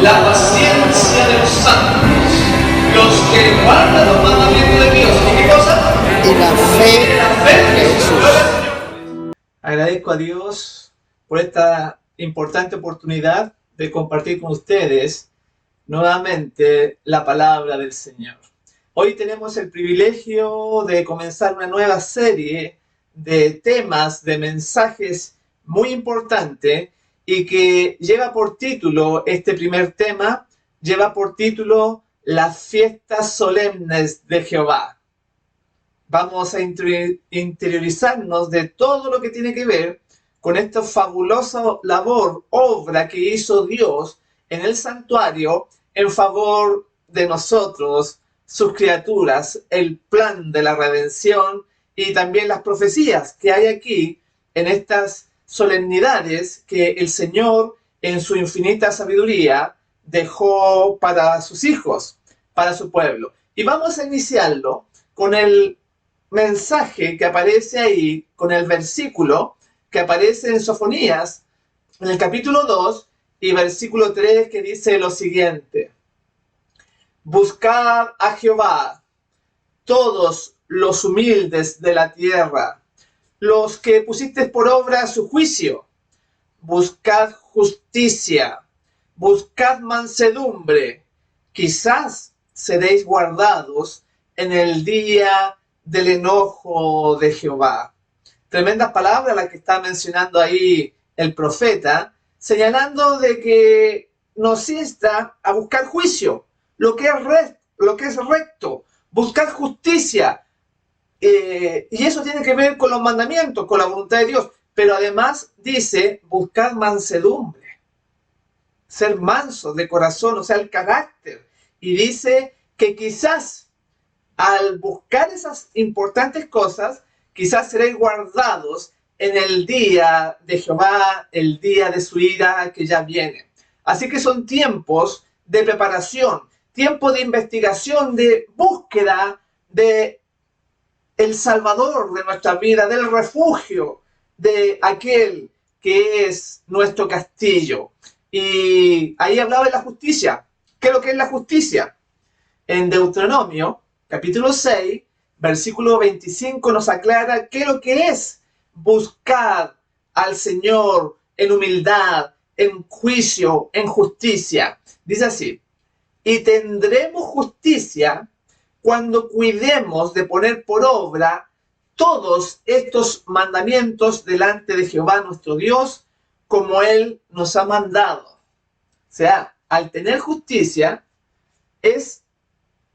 la paciencia de los santos, los que guardan los mandamientos de Dios. ¿Y qué cosa? Y la fe de Jesús. Agradezco a Dios por esta importante oportunidad de compartir con ustedes nuevamente la palabra del Señor. Hoy tenemos el privilegio de comenzar una nueva serie de temas, de mensajes muy importantes y que lleva por título, este primer tema, lleva por título las fiestas solemnes de Jehová. Vamos a interiorizarnos de todo lo que tiene que ver con esta fabulosa labor, obra que hizo Dios en el santuario en favor de nosotros, sus criaturas, el plan de la redención y también las profecías que hay aquí en estas solemnidades que el Señor en su infinita sabiduría dejó para sus hijos, para su pueblo. Y vamos a iniciarlo con el mensaje que aparece ahí, con el versículo que aparece en Sofonías, en el capítulo 2 y versículo 3, que dice lo siguiente: buscad a Jehová, todos los humildes de la tierra, los que pusisteis por obra su juicio, buscad justicia, buscad mansedumbre, quizás seréis guardados en el día del enojo de Jehová. Tremendas palabras las que está mencionando ahí el profeta, señalando de que nos insta a buscar juicio, lo que es recto, buscar justicia, y eso tiene que ver con los mandamientos, con la voluntad de Dios, pero además dice buscar mansedumbre, ser manso de corazón, o sea, el carácter, y dice que quizás al buscar esas importantes cosas, quizás seréis guardados en el día de Jehová, el día de su ira que ya viene. Así que son tiempos de preparación, tiempos de investigación, de búsqueda de el Salvador de nuestra vida, del refugio, de aquel que es nuestro castillo. Y ahí hablaba de la justicia. ¿Qué es lo que es la justicia? En Deuteronomio, capítulo 6, versículo 25, nos aclara qué es lo que es buscar al Señor en humildad, en juicio, en justicia. Dice así: y tendremos justicia cuando cuidemos de poner por obra todos estos mandamientos delante de Jehová nuestro Dios, como Él nos ha mandado. O sea, al tener justicia es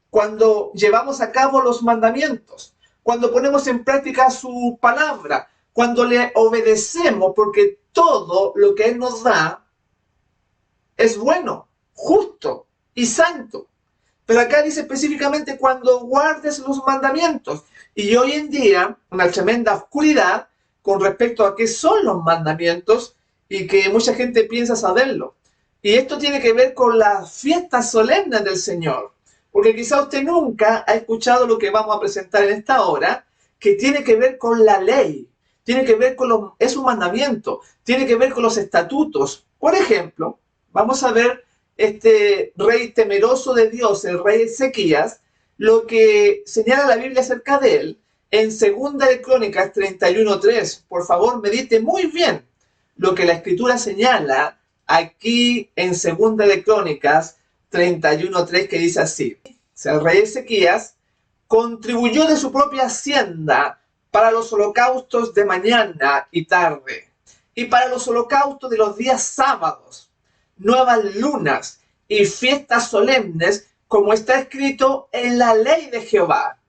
cuando llevamos a cabo los mandamientos, cuando ponemos en práctica su palabra, cuando le obedecemos, porque todo lo que Él nos da es bueno, justo y santo. Pero acá dice específicamente cuando guardes los mandamientos. Y hoy en día, una tremenda oscuridad con respecto a qué son los mandamientos y que mucha gente piensa saberlo. Y esto tiene que ver con las fiestas solemnes del Señor. Porque quizá usted nunca ha escuchado lo que vamos a presentar en esta hora, que tiene que ver con la ley, tiene que ver con es un mandamiento, tiene que ver con los estatutos. Por ejemplo, vamos a ver este rey temeroso de Dios, el rey Ezequías, lo que señala la Biblia acerca de él en 2 de Crónicas 31:3. Por favor, medite muy bien lo que la Escritura señala aquí en 2 de Crónicas 31:3, que dice así: el rey Ezequías contribuyó de su propia hacienda para los holocaustos de mañana y tarde, y para los holocaustos de los días sábados, nuevas lunas y fiestas solemnes, como está escrito en la ley de Jehová.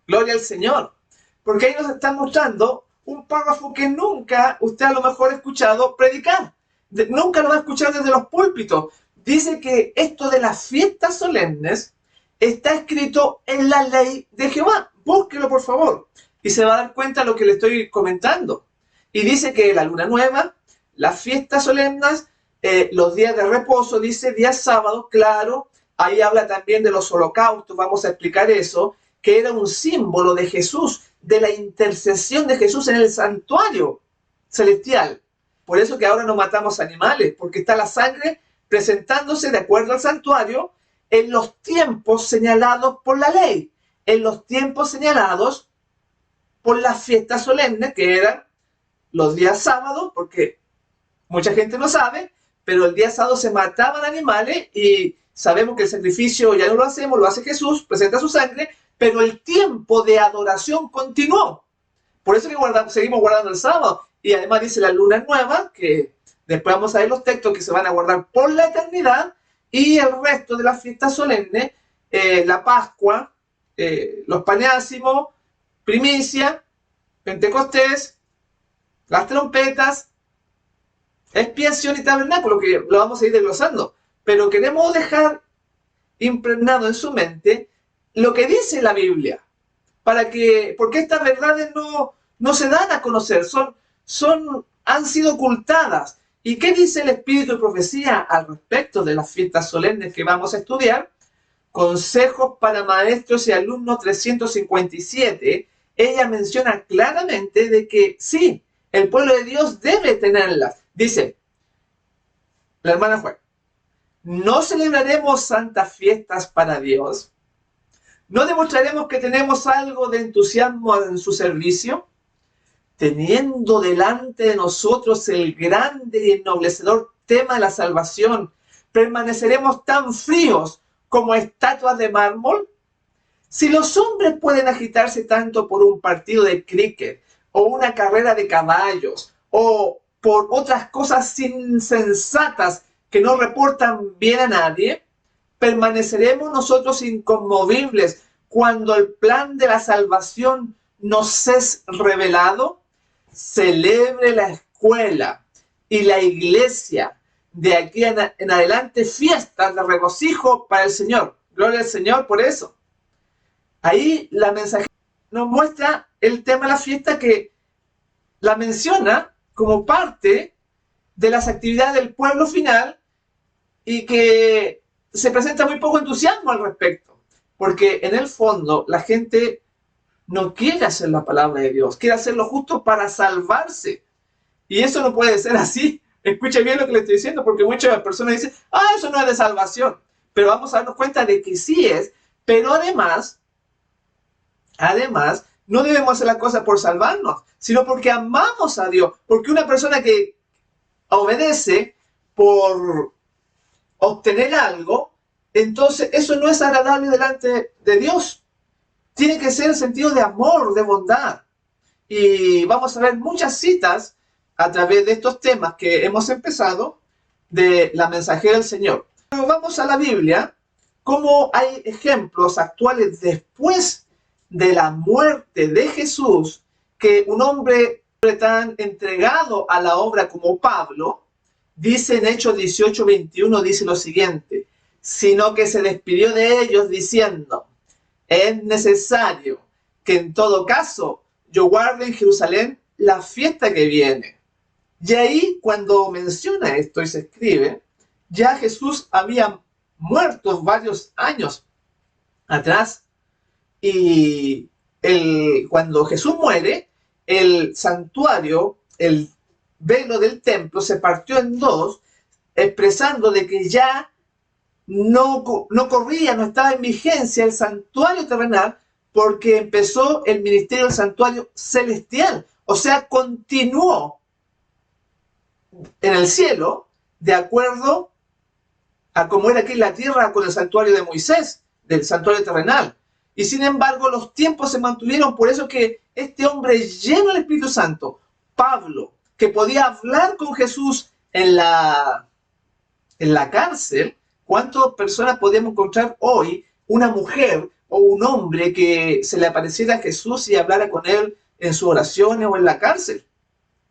Gloria al Señor. Porque ahí nos está mostrando un párrafo que nunca usted a lo mejor ha escuchado predicar. Nunca lo va a escuchar desde los púlpitos. Dice que esto de las fiestas solemnes está escrito en la ley de Jehová. Búsquelo, por favor. Y se va a dar cuenta de lo que le estoy comentando. Y dice que la luna nueva, las fiestas solemnes, los días de reposo, dice días sábados, claro, ahí habla también de los holocaustos, vamos a explicar eso, que era un símbolo de Jesús, de la intercesión de Jesús en el santuario celestial. Por eso que ahora no matamos animales, porque está la sangre presentándose de acuerdo al santuario en los tiempos señalados por la ley, en los tiempos señalados por las fiestas solemnes, que eran los días sábados, porque mucha gente no sabe, pero el día sábado se mataban animales y sabemos que el sacrificio ya no lo hacemos, lo hace Jesús, presenta su sangre, pero el tiempo de adoración continuó. Por eso que seguimos guardando el sábado. Y además dice la luna nueva, que después vamos a ver los textos que se van a guardar por la eternidad, y el resto de las fiestas solemnes, la Pascua, los paneácimos, primicia, Pentecostés, las trompetas, expiación y tabernáculo, que lo vamos a ir desglosando. Pero queremos dejar impregnado en su mente lo que dice la Biblia, porque estas verdades no se dan a conocer, han sido ocultadas. ¿Y qué dice el Espíritu de Profecía al respecto de las fiestas solemnes que vamos a estudiar? Consejos para Maestros y Alumnos 357, ella menciona claramente de que sí, el pueblo de Dios debe tenerlas. Dice la hermana Juan, ¿no celebraremos santas fiestas para Dios? ¿No demostraremos que tenemos algo de entusiasmo en su servicio? Teniendo delante de nosotros el grande y ennoblecedor tema de la salvación, ¿permaneceremos tan fríos como estatuas de mármol? Si los hombres pueden agitarse tanto por un partido de cricket, o una carrera de caballos, o por otras cosas insensatas que no reportan bien a nadie, ¿permaneceremos nosotros inconmovibles cuando el plan de la salvación nos es revelado? Celebre la escuela y la iglesia de aquí en adelante fiestas de regocijo para el Señor. Gloria al Señor por eso. Ahí la mensajera nos muestra el tema de la fiesta, que la menciona como parte de las actividades del pueblo final, y que se presenta muy poco entusiasmo al respecto, porque en el fondo la gente no quiere hacer la palabra de Dios, quiere hacerlo justo para salvarse. Y eso no puede ser así. Escuche bien lo que le estoy diciendo, porque muchas personas dicen, eso no es de salvación. Pero vamos a darnos cuenta de que sí es, pero además, no debemos hacer las cosas por salvarnos, sino porque amamos a Dios. Porque una persona que obedece por obtener algo, entonces eso no es agradable delante de Dios. Tiene que ser el sentido de amor, de bondad. Y vamos a ver muchas citas a través de estos temas que hemos empezado de la mensajera del Señor. Pero vamos a la Biblia, cómo hay ejemplos actuales después de la muerte de Jesús, que un hombre tan entregado a la obra como Pablo, dice en Hechos 18:21, dice lo siguiente, sino que se despidió de ellos diciendo, es necesario que en todo caso yo guarde en Jerusalén la fiesta que viene. Y ahí, cuando menciona esto y se escribe, ya Jesús había muerto varios años atrás, y cuando Jesús muere, el santuario, el velo del templo se partió en dos, expresando de que ya no corría, no estaba en vigencia el santuario terrenal, porque empezó el ministerio del santuario celestial. O sea, continuó en el cielo de acuerdo a cómo era aquí en la tierra con el santuario de Moisés, del santuario terrenal. Y sin embargo, los tiempos se mantuvieron. Por eso que este hombre lleno del Espíritu Santo, Pablo, que podía hablar con Jesús en la cárcel, ¿cuántas personas podemos encontrar hoy, una mujer o un hombre que se le apareciera a Jesús y hablara con él en sus oraciones o en la cárcel?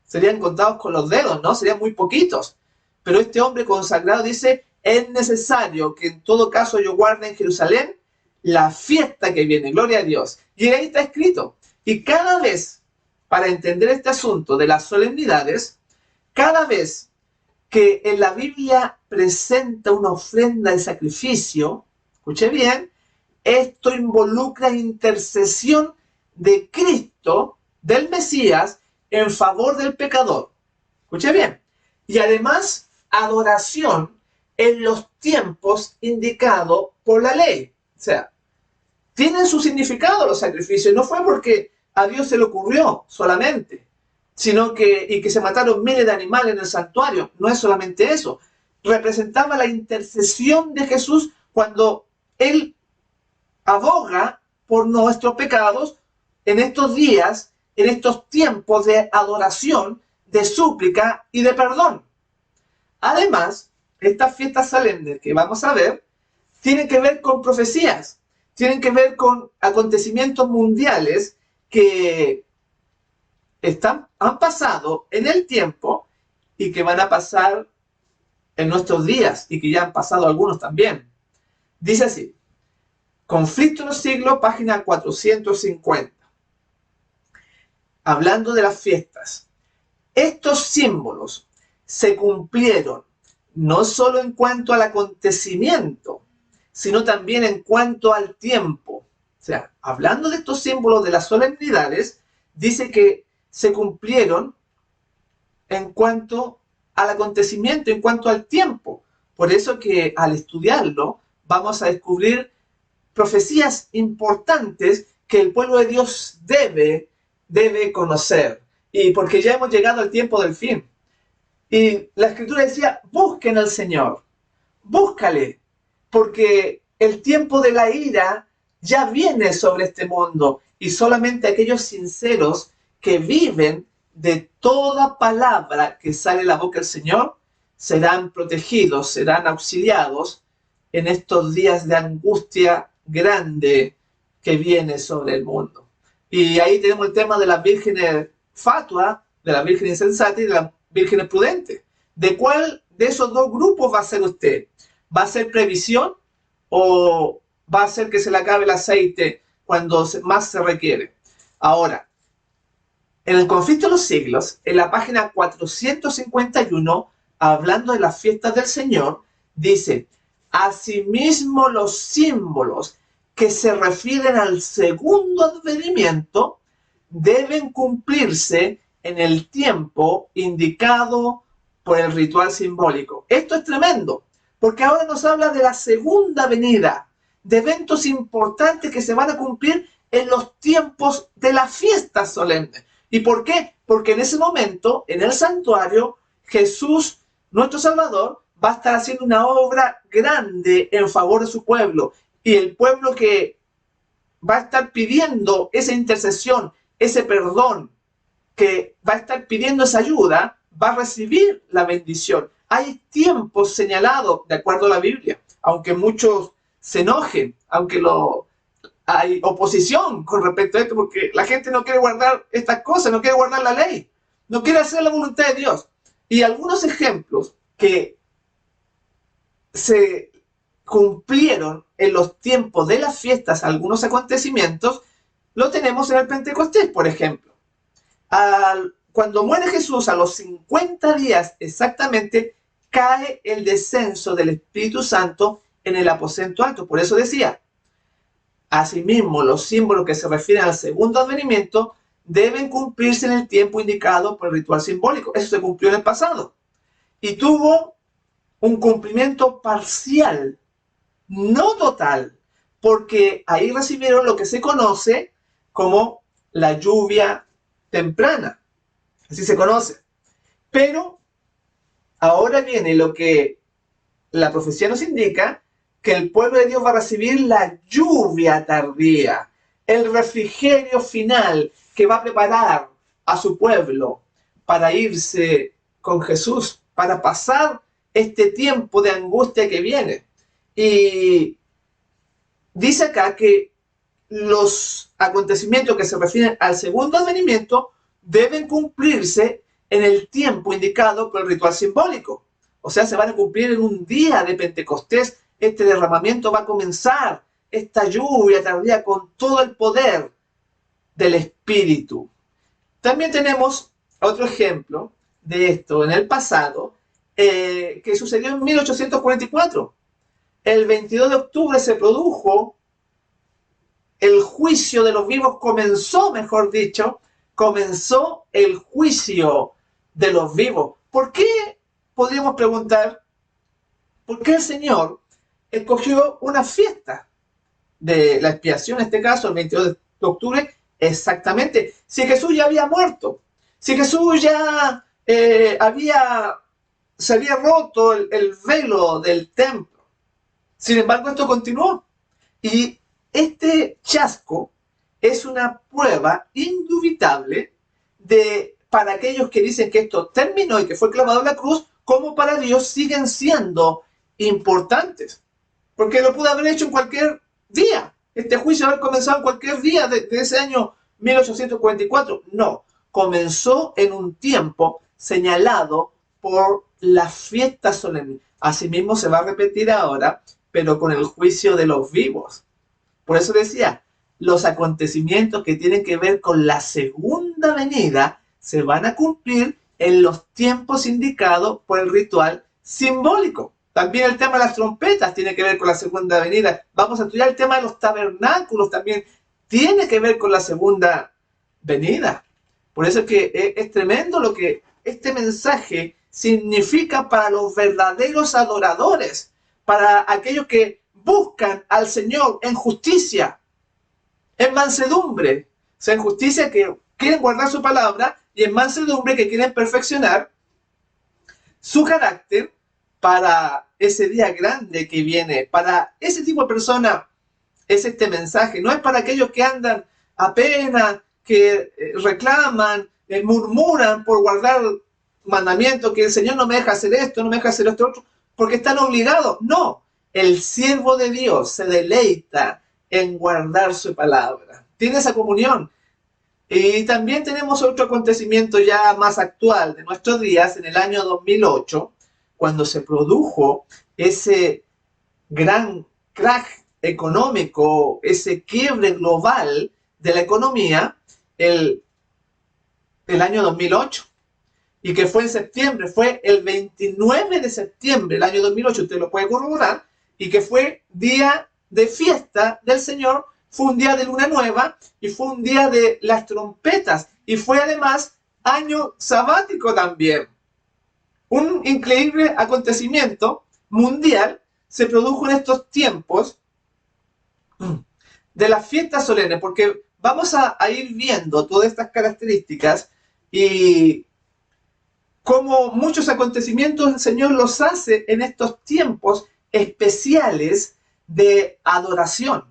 Serían contados con los dedos, ¿no? Serían muy poquitos. Pero este hombre consagrado dice, es necesario que en todo caso yo guarde en Jerusalén la fiesta que viene, gloria a Dios. Y ahí está escrito. Y cada vez, para entender este asunto de las solemnidades, cada vez que en la Biblia presenta una ofrenda de sacrificio, escuche bien, esto involucra intercesión de Cristo, del Mesías, en favor del pecador. Escuche bien. Y además, adoración en los tiempos indicados por la ley. O sea, tienen su significado los sacrificios. No fue porque a Dios se le ocurrió solamente, sino que se mataron miles de animales en el santuario. No es solamente eso. Representaba la intercesión de Jesús cuando Él aboga por nuestros pecados en estos días, en estos tiempos de adoración, de súplica y de perdón. Además, estas fiestas solemnes que vamos a ver tienen que ver con profecías, tienen que ver con acontecimientos mundiales que han pasado en el tiempo y que van a pasar en nuestros días y que ya han pasado algunos también. Dice así, Conflicto en los siglos, página 450. Hablando de las fiestas. Estos símbolos se cumplieron no solo en cuanto al acontecimiento, sino también en cuanto al tiempo. O sea, hablando de estos símbolos de las solemnidades, dice que se cumplieron en cuanto al acontecimiento, en cuanto al tiempo. Por eso que al estudiarlo vamos a descubrir profecías importantes que el pueblo de Dios debe conocer. Y porque ya hemos llegado al tiempo del fin. Y la Escritura decía, busquen al Señor, búscale, porque el tiempo de la ira ya viene sobre este mundo y solamente aquellos sinceros que viven de toda palabra que sale de la boca del Señor serán protegidos, serán auxiliados en estos días de angustia grande que viene sobre el mundo. Y ahí tenemos el tema de las vírgenes fatuas, de las vírgenes insensatas y de las vírgenes prudentes. ¿De cuál de esos dos grupos va a ser usted? ¿Va a ser previsión o va a ser que se le acabe el aceite cuando más se requiere? Ahora, en el Conflicto de los Siglos, en la página 451, hablando de las fiestas del Señor, dice, asimismo los símbolos que se refieren al segundo advenimiento deben cumplirse en el tiempo indicado por el ritual simbólico. Esto es tremendo, porque ahora nos habla de la segunda venida, de eventos importantes que se van a cumplir en los tiempos de las fiestas solemnes. ¿Y por qué? Porque en ese momento, en el santuario, Jesús, nuestro Salvador, va a estar haciendo una obra grande en favor de su pueblo. Y el pueblo que va a estar pidiendo esa intercesión, ese perdón, que va a estar pidiendo esa ayuda, va a recibir la bendición. Hay tiempos señalados, de acuerdo a la Biblia, aunque muchos se enojen, aunque hay oposición con respecto a esto, porque la gente no quiere guardar estas cosas, no quiere guardar la ley, no quiere hacer la voluntad de Dios. Y algunos ejemplos que se cumplieron en los tiempos de las fiestas, algunos acontecimientos, lo tenemos en el Pentecostés, por ejemplo. Cuando muere Jesús, a los 50 días exactamente, cae el descenso del Espíritu Santo en el aposento alto. Por eso decía, asimismo, los símbolos que se refieren al segundo advenimiento deben cumplirse en el tiempo indicado por el ritual simbólico. Eso se cumplió en el pasado. Y tuvo un cumplimiento parcial, no total, porque ahí recibieron lo que se conoce como la lluvia temprana. Así se conoce. Pero ahora viene lo que la profecía nos indica, que el pueblo de Dios va a recibir la lluvia tardía, el refrigerio final que va a preparar a su pueblo para irse con Jesús, para pasar este tiempo de angustia que viene. Y dice acá que los acontecimientos que se refieren al segundo advenimiento deben cumplirse en el tiempo indicado por el ritual simbólico. O sea, se van a cumplir en un día de Pentecostés. Este derramamiento va a comenzar, esta lluvia tardía con todo el poder del Espíritu. También tenemos otro ejemplo de esto en el pasado, que sucedió en 1844. El 22 de octubre se produjo el juicio de los vivos, comenzó el juicio de los vivos. ¿Por qué? Podríamos preguntar, ¿Por qué el Señor escogió una fiesta de la expiación, en este caso, el 22 de octubre? Exactamente. Si Jesús ya había muerto, si Jesús ya se había roto el velo del templo. Sin embargo, esto continuó. Y este chasco es una prueba indubitable para aquellos que dicen que esto terminó y que fue clavado en la cruz, como para Dios siguen siendo importantes. Porque lo pudo haber hecho en cualquier día. Este juicio haber comenzado en cualquier día de ese año 1844. No, comenzó en un tiempo señalado por la fiesta solemne. Asimismo se va a repetir ahora, pero con el juicio de los vivos. Por eso decía, los acontecimientos que tienen que ver con la segunda venida se van a cumplir en los tiempos indicados por el ritual simbólico. También el tema de las trompetas tiene que ver con la segunda venida. Vamos a estudiar el tema de los tabernáculos también. Tiene que ver con la segunda venida. Por eso es que es tremendo lo que este mensaje significa para los verdaderos adoradores, para aquellos que buscan al Señor en justicia, en mansedumbre. O sea, en justicia que quieren guardar su palabra y en mansedumbre que quieren perfeccionar su carácter para ese día grande que viene. Para ese tipo de persona es este mensaje. No es para aquellos que andan apenas, que reclaman, murmuran por guardar mandamientos, que el Señor no me deja hacer esto, no me deja hacer esto otro, porque están obligados. No, el siervo de Dios se deleita en guardar su palabra. Tiene esa comunión. Y también tenemos otro acontecimiento ya más actual de nuestros días, en el año 2008, cuando se produjo ese gran crack económico, ese quiebre global de la economía, el año 2008. Y que fue en septiembre, fue el 29 de septiembre del año 2008, usted lo puede corroborar, y que fue día de fiesta del Señor, fue un día de luna nueva, y fue un día de las trompetas, y fue además año sabático también. Un increíble acontecimiento mundial se produjo en estos tiempos de las fiestas solemnes, porque vamos a ir viendo todas estas características y como muchos acontecimientos el Señor los hace en estos tiempos especiales de adoración,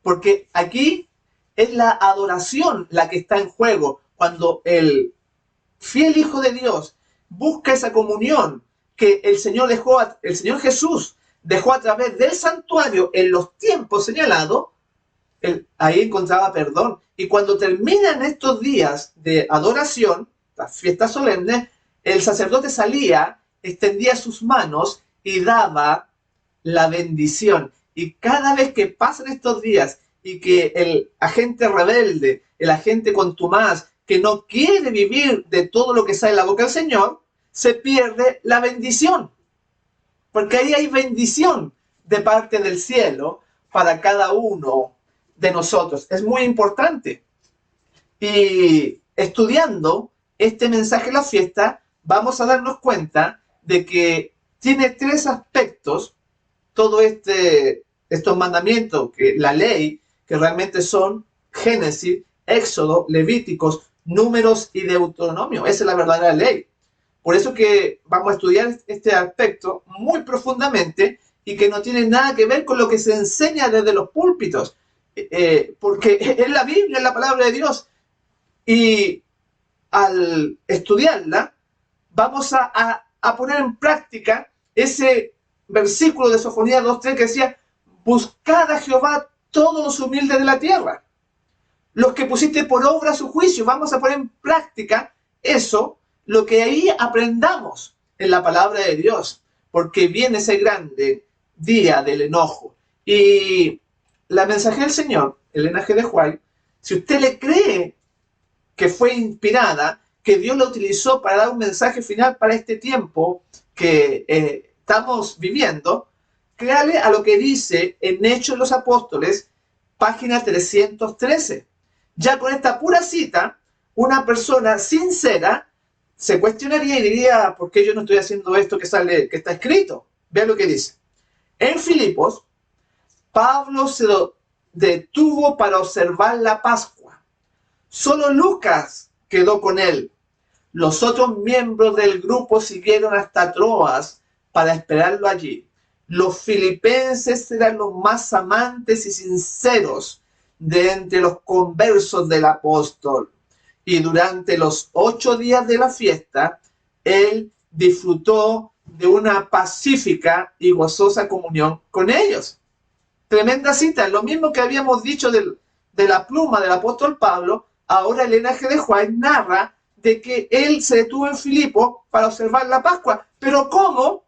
porque aquí es la adoración la que está en juego, cuando el fiel Hijo de Dios busca esa comunión que el Señor Jesús dejó a través del santuario en los tiempos señalados. Ahí encontraba perdón. Y cuando terminan estos días de adoración, las fiestas solemnes, el sacerdote salía, extendía sus manos y daba la bendición. Y cada vez que pasan estos días y que el agente rebelde, el agente contumaz, que no quiere vivir de todo lo que sale de la boca del Señor, se pierde la bendición. Porque ahí hay bendición de parte del cielo para cada uno de nosotros. Es muy importante. Y estudiando este mensaje de la fiesta, vamos a darnos cuenta de que tiene tres aspectos todo estos mandamientos, que la ley, que realmente son Génesis, Éxodo, Levíticos, Números y Deuteronomio. Esa es la verdadera ley. Por eso que vamos a estudiar este aspecto muy profundamente y que no tiene nada que ver con lo que se enseña desde los púlpitos, porque es la Biblia, es la palabra de Dios. Y al estudiarla, vamos a poner en práctica ese versículo de Sofonías 2:3 que decía: buscad a Jehová todos los humildes de la tierra, los que pusiste por obra su juicio. Vamos a poner en práctica eso, lo que ahí aprendamos en la palabra de Dios, porque viene ese grande día del enojo. Y la mensaje del Señor, Elena G. de White, si usted le cree que fue inspirada, que Dios la utilizó para dar un mensaje final para este tiempo que estamos viviendo, créale a lo que dice en Hechos de los Apóstoles, página 313. Ya con esta pura cita, una persona sincera se cuestionaría y diría: ¿por qué yo no estoy haciendo esto que está escrito? Vea lo que dice. En Filipos, Pablo se detuvo para observar la Pascua. Solo Lucas quedó con él. Los otros miembros del grupo siguieron hasta Troas para esperarlo allí. Los filipenses eran los más amantes y sinceros de entre los conversos del apóstol. Y durante los 8 días de la fiesta, él disfrutó de una pacífica y gozosa comunión con ellos. Tremenda cita, lo mismo que habíamos dicho de la pluma del apóstol Pablo. Ahora el linaje de Juan narra de que él se detuvo en Filipos para observar la Pascua. Pero ¿cómo?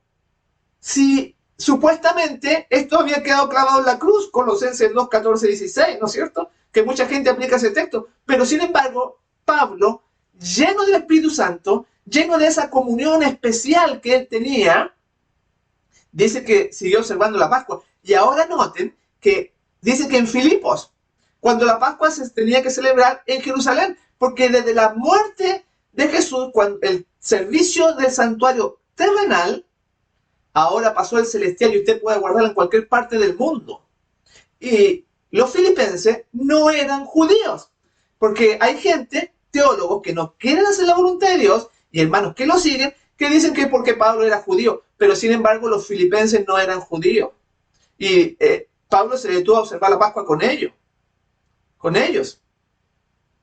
Si supuestamente esto había quedado clavado en la cruz, Colosenses 2, 14, 16, ¿no es cierto? Que mucha gente aplica ese texto. Pero sin embargo, Pablo, lleno del Espíritu Santo, lleno de esa comunión especial que él tenía, dice que siguió observando la Pascua. Y ahora noten que dice que en Filipos, cuando la Pascua se tenía que celebrar en Jerusalén, porque desde la muerte de Jesús, cuando el servicio del santuario terrenal, ahora pasó al celestial y usted puede guardarlo en cualquier parte del mundo. Y los filipenses no eran judíos, porque hay gente, teólogos, que no quieren hacer la voluntad de Dios, y hermanos que lo siguen, que dicen que es porque Pablo era judío, pero sin embargo los filipenses no eran judíos. Y Pablo se detuvo a observar la Pascua con ellos.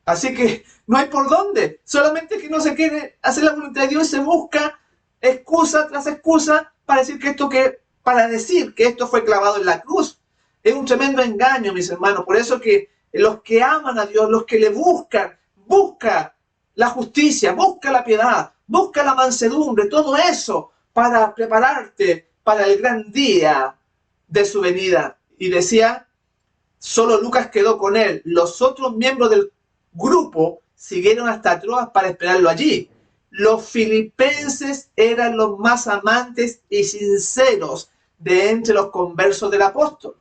Así que no hay por dónde. Solamente que no se quiere hacer la voluntad de Dios y se busca excusa tras excusa para decir que esto fue clavado en la cruz. Es un tremendo engaño, mis hermanos. Por eso que los que aman a Dios, los que le busca la justicia, busca la piedad, busca la mansedumbre, todo eso para prepararte para el gran día de su venida. Y decía, solo Lucas quedó con él. Los otros miembros del grupo siguieron hasta Troas para esperarlo allí. Los filipenses eran los más amantes y sinceros de entre los conversos del apóstol.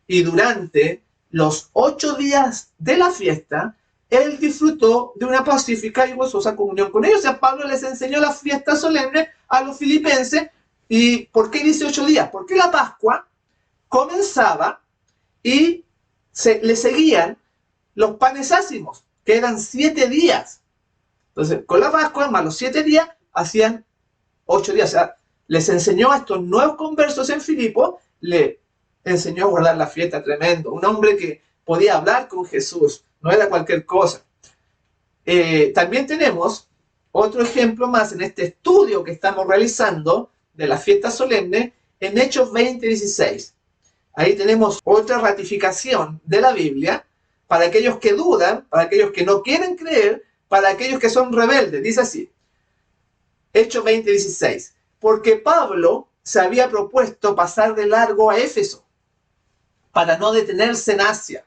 Y durante los 8 días de la fiesta, él disfrutó de una pacífica y gozosa comunión con ellos. O sea, Pablo les enseñó la fiesta solemne a los filipenses. ¿Y por qué dice 8 días? Porque la Pascua comenzaba y le seguían los panes ácimos, que eran 7 días. Entonces, con la Pascua, más los 7 días, hacían 8 días. O sea, les enseñó a estos nuevos conversos en Filipos, le enseñó a guardar la fiesta. Tremendo. Un hombre que podía hablar con Jesús, no era cualquier cosa. También tenemos otro ejemplo más en este estudio que estamos realizando de la fiesta solemne en Hechos 20:16. Ahí tenemos otra ratificación de la Biblia para aquellos que dudan, para aquellos que no quieren creer, para aquellos que son rebeldes. Dice así, Hechos 20:16. Porque Pablo se había propuesto pasar de largo a Éfeso para no detenerse en Asia,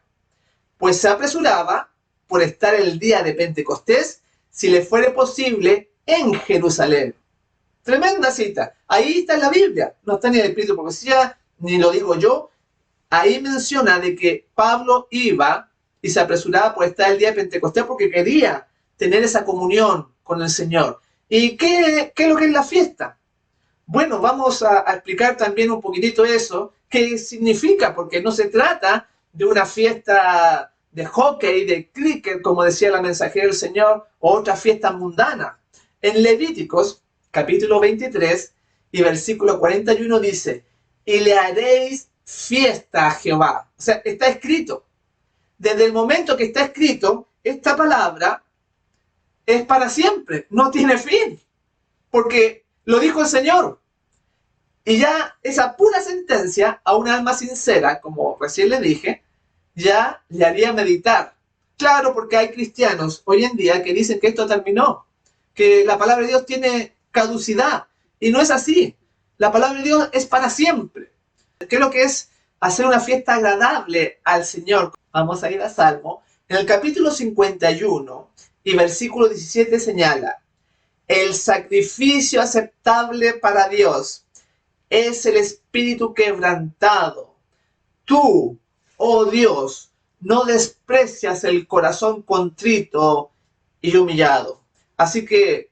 pues se apresuraba por estar el día de Pentecostés, si le fuere posible, en Jerusalén. Tremenda cita. Ahí está en la Biblia. No está ni en el Espíritu de Profecía, ni lo digo yo. Ahí menciona de que Pablo iba y se apresuraba por estar el día de Pentecostés porque quería tener esa comunión con el Señor. ¿Y qué es lo que es la fiesta? Bueno, vamos a explicar también un poquitito eso, qué significa, porque no se trata de una fiesta de hockey, de cricket, como decía la mensajera del Señor, o otra fiesta mundana. En Levíticos, capítulo 23 y versículo 41 dice, y le haréis fiesta a Jehová. O sea, está escrito. Desde el momento que está escrito, esta palabra es para siempre, no tiene fin, porque lo dijo el Señor. Y ya esa pura sentencia a un alma sincera, como recién le dije, ya le haría meditar. Claro, porque hay cristianos hoy en día que dicen que esto terminó, que la palabra de Dios tiene caducidad, y no es así. La palabra de Dios es para siempre. ¿Qué es lo que es hacer una fiesta agradable al Señor? Vamos a ir a Salmo. En el capítulo 51 y versículo 17 señala, el sacrificio aceptable para Dios es el espíritu quebrantado. Tú, oh Dios, no desprecias el corazón contrito y humillado. Así que,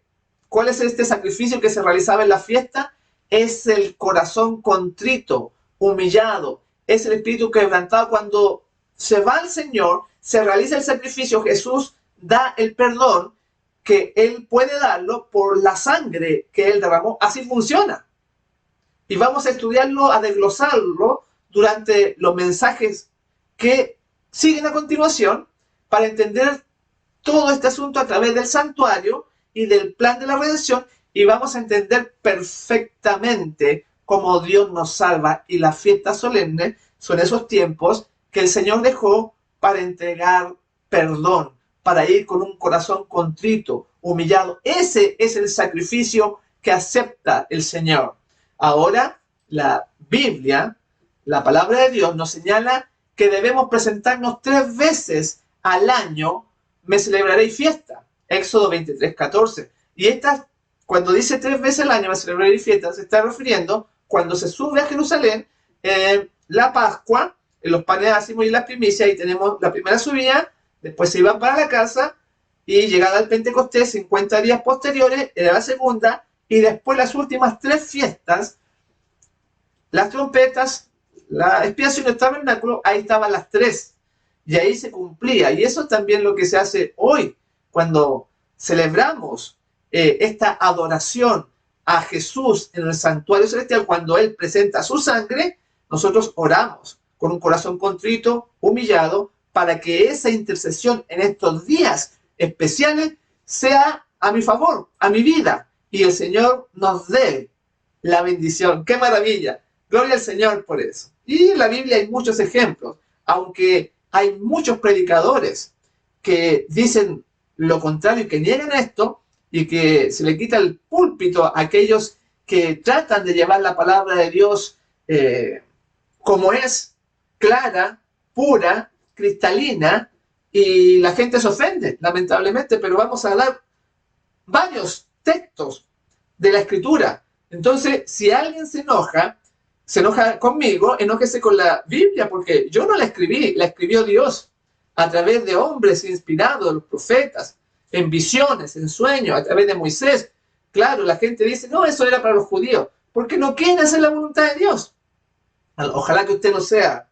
¿cuál es este sacrificio que se realizaba en la fiesta? Es el corazón contrito, humillado, es el espíritu quebrantado. Cuando se va al Señor, se realiza el sacrificio, Jesús da el perdón que Él puede darlo por la sangre que Él derramó. Así funciona. Y vamos a estudiarlo, a desglosarlo durante los mensajes que siguen a continuación para entender todo este asunto a través del santuario y del plan de la redención, y vamos a entender perfectamente cómo Dios nos salva. Y las fiestas solemnes son esos tiempos que el Señor dejó para entregar perdón, para ir con un corazón contrito, humillado. Ese es el sacrificio que acepta el Señor. Ahora, la Biblia, la palabra de Dios, nos señala que debemos presentarnos 3 veces al año. Me celebraréis fiesta. Éxodo 23:14. Y cuando dice 3 veces al año me celebraréis fiesta, se está refiriendo cuando se sube a Jerusalén, la Pascua, en los panes ácimos y las primicias, y tenemos la primera subida, después se iban para la casa, y llegada al Pentecostés, 50 días posteriores, era la segunda, y después las últimas 3 fiestas, las trompetas, la expiación del tabernáculo, ahí estaban las 3. Y ahí se cumplía. Y eso es también lo que se hace hoy, cuando celebramos esta adoración a Jesús en el santuario celestial. Cuando Él presenta su sangre, nosotros oramos con un corazón contrito, humillado, para que esa intercesión en estos días especiales sea a mi favor, a mi vida, y el Señor nos dé la bendición. ¡Qué maravilla! Gloria al Señor por eso. Y en la Biblia hay muchos ejemplos, aunque hay muchos predicadores que dicen lo contrario y que niegan esto, y que se le quita el púlpito a aquellos que tratan de llevar la palabra de Dios como es, clara, pura, cristalina, y la gente se ofende, lamentablemente. Pero vamos a dar varios textos de la Escritura. Entonces, si alguien se enoja conmigo, enójese con la Biblia, porque yo no la escribí, la escribió Dios a través de hombres inspirados, de los profetas, en visiones, en sueños, a través de Moisés. Claro, la gente dice, no, eso era para los judíos, porque no quieren hacer la voluntad de Dios. Ojalá que usted no sea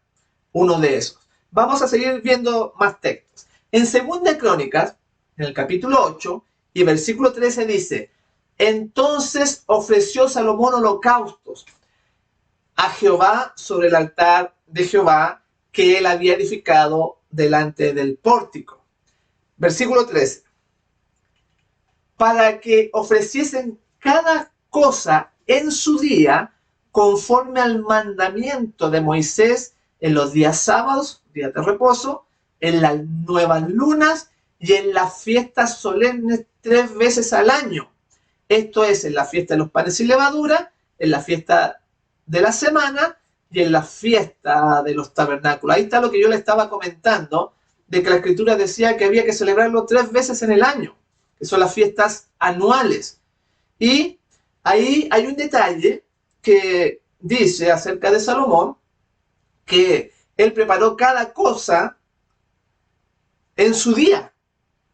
uno de esos. Vamos a seguir viendo más textos. En 2 Crónicas, en el capítulo 8 y versículo 13 dice, entonces ofreció Salomón holocaustos a Jehová sobre el altar de Jehová que él había edificado delante del pórtico. Versículo 13. Para que ofreciesen cada cosa en su día, conforme al mandamiento de Moisés, en los días sábados, días de reposo, en las nuevas lunas y en las fiestas solemnes 3 veces al año. Esto es en la fiesta de los panes sin levadura, en la fiesta de la semana y en la fiesta de los tabernáculos. Ahí está lo que yo le estaba comentando, de que la Escritura decía que había que celebrarlo 3 veces en el año, que son las fiestas anuales. Y ahí hay un detalle que dice acerca de Salomón, que él preparó cada cosa en su día,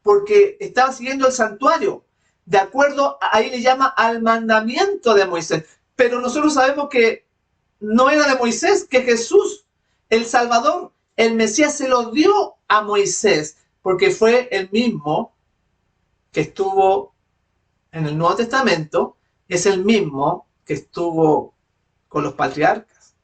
porque estaba siguiendo el santuario, de acuerdo, ahí le llama al mandamiento de Moisés. Pero nosotros sabemos que no era de Moisés, que Jesús, el Salvador, el Mesías, se lo dio a Moisés, porque fue el mismo que estuvo en el Nuevo Testamento, es el mismo que estuvo con los patriarcas.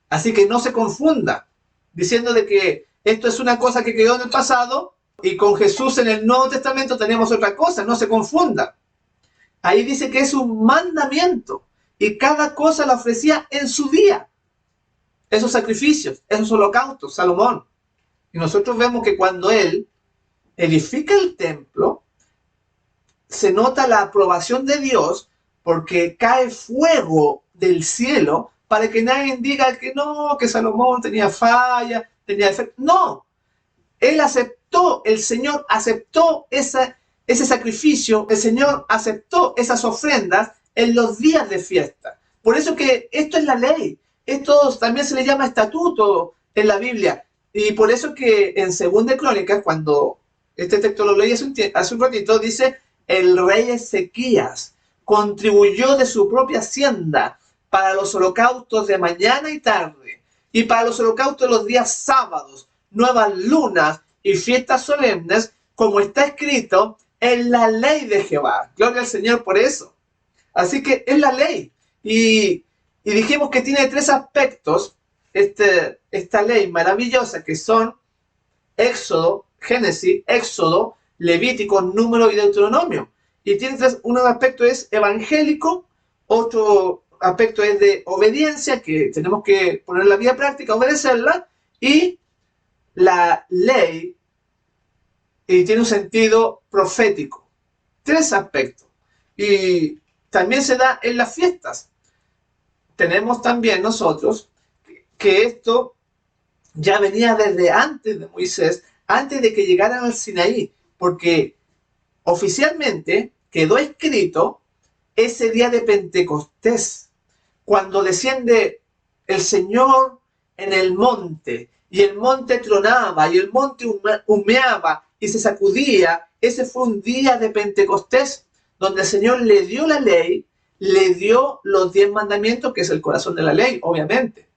Así que no se confunda, diciendo de que esto es una cosa que quedó en el pasado y con Jesús en el Nuevo Testamento tenemos otra cosa. No se confunda. Ahí dice que es un mandamiento y cada cosa la ofrecía en su día. Esos sacrificios, esos holocaustos, Salomón. Y nosotros vemos que cuando él edifica el templo, se nota la aprobación de Dios, porque cae fuego del cielo para que nadie diga que no, que Salomón tenía falla, tenía defecto. No, él aceptó, el Señor aceptó ese sacrificio, el Señor aceptó esas ofrendas en los días de fiesta. Por eso que esto es la ley, esto también se le llama estatuto en la Biblia. Y por eso que en 2 Crónicas, cuando este texto lo leí hace un ratito, dice, el rey Ezequías contribuyó de su propia hacienda para los holocaustos de mañana y tarde, y para los holocaustos de los días sábados, nuevas lunas y fiestas solemnes, como está escrito en la ley de Jehová. Gloria al Señor por eso. Así que es la ley. Y dijimos que tiene tres aspectos esta ley maravillosa, que son Éxodo, Génesis, Éxodo, Levítico, Número y Deuteronomio. Y tiene tres: un aspecto es evangélico, otro aspecto es de obediencia, que tenemos que poner en la vida práctica, obedecerla, y la ley tiene un sentido profético. Tres aspectos. Y también se da en las fiestas. Tenemos también nosotros que esto ya venía desde antes de Moisés, antes de que llegaran al Sinaí, porque oficialmente quedó escrito ese día de Pentecostés, cuando desciende el Señor en el monte, y el monte tronaba, y el monte humeaba, y se sacudía. Ese fue un día de Pentecostés, donde el Señor le dio la ley, le dio los 10 mandamientos, que es el corazón de la ley, obviamente.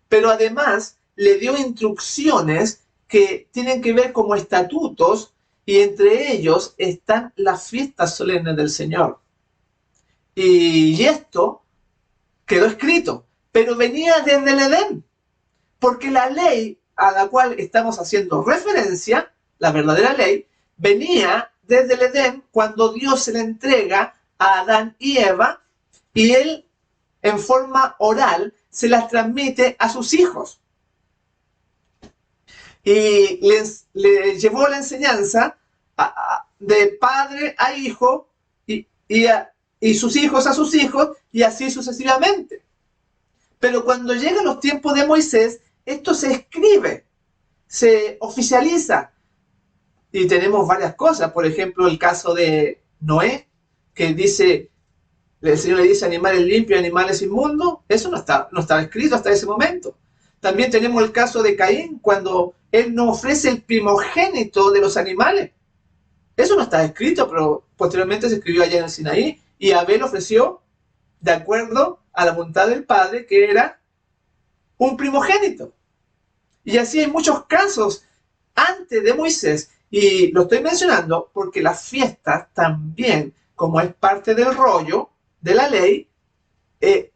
Pero además le dio instrucciones que tienen que ver como estatutos, y entre ellos están las fiestas solemnes del Señor. Y esto quedó escrito, pero venía desde el Edén, porque la ley a la cual estamos haciendo referencia, la verdadera ley, venía desde el Edén, cuando Dios se le entrega a Adán y Eva, y él en forma oral se las transmite a sus hijos. Y le llevó la enseñanza de padre a hijo, y sus hijos a sus hijos, y así sucesivamente. Pero cuando llegan los tiempos de Moisés, esto se escribe, se oficializa. Y tenemos varias cosas. Por ejemplo, el caso de Noé, que dice, el Señor le dice animales limpios y animales inmundos. Eso no estaba escrito hasta ese momento. También tenemos el caso de Caín, cuando él no ofrece el primogénito de los animales. Eso no está escrito, pero posteriormente se escribió allá en el Sinaí, y Abel ofreció de acuerdo a la voluntad del Padre, que era un primogénito. Y así hay muchos casos antes de Moisés, y lo estoy mencionando porque las fiestas también, como es parte del rollo de la ley,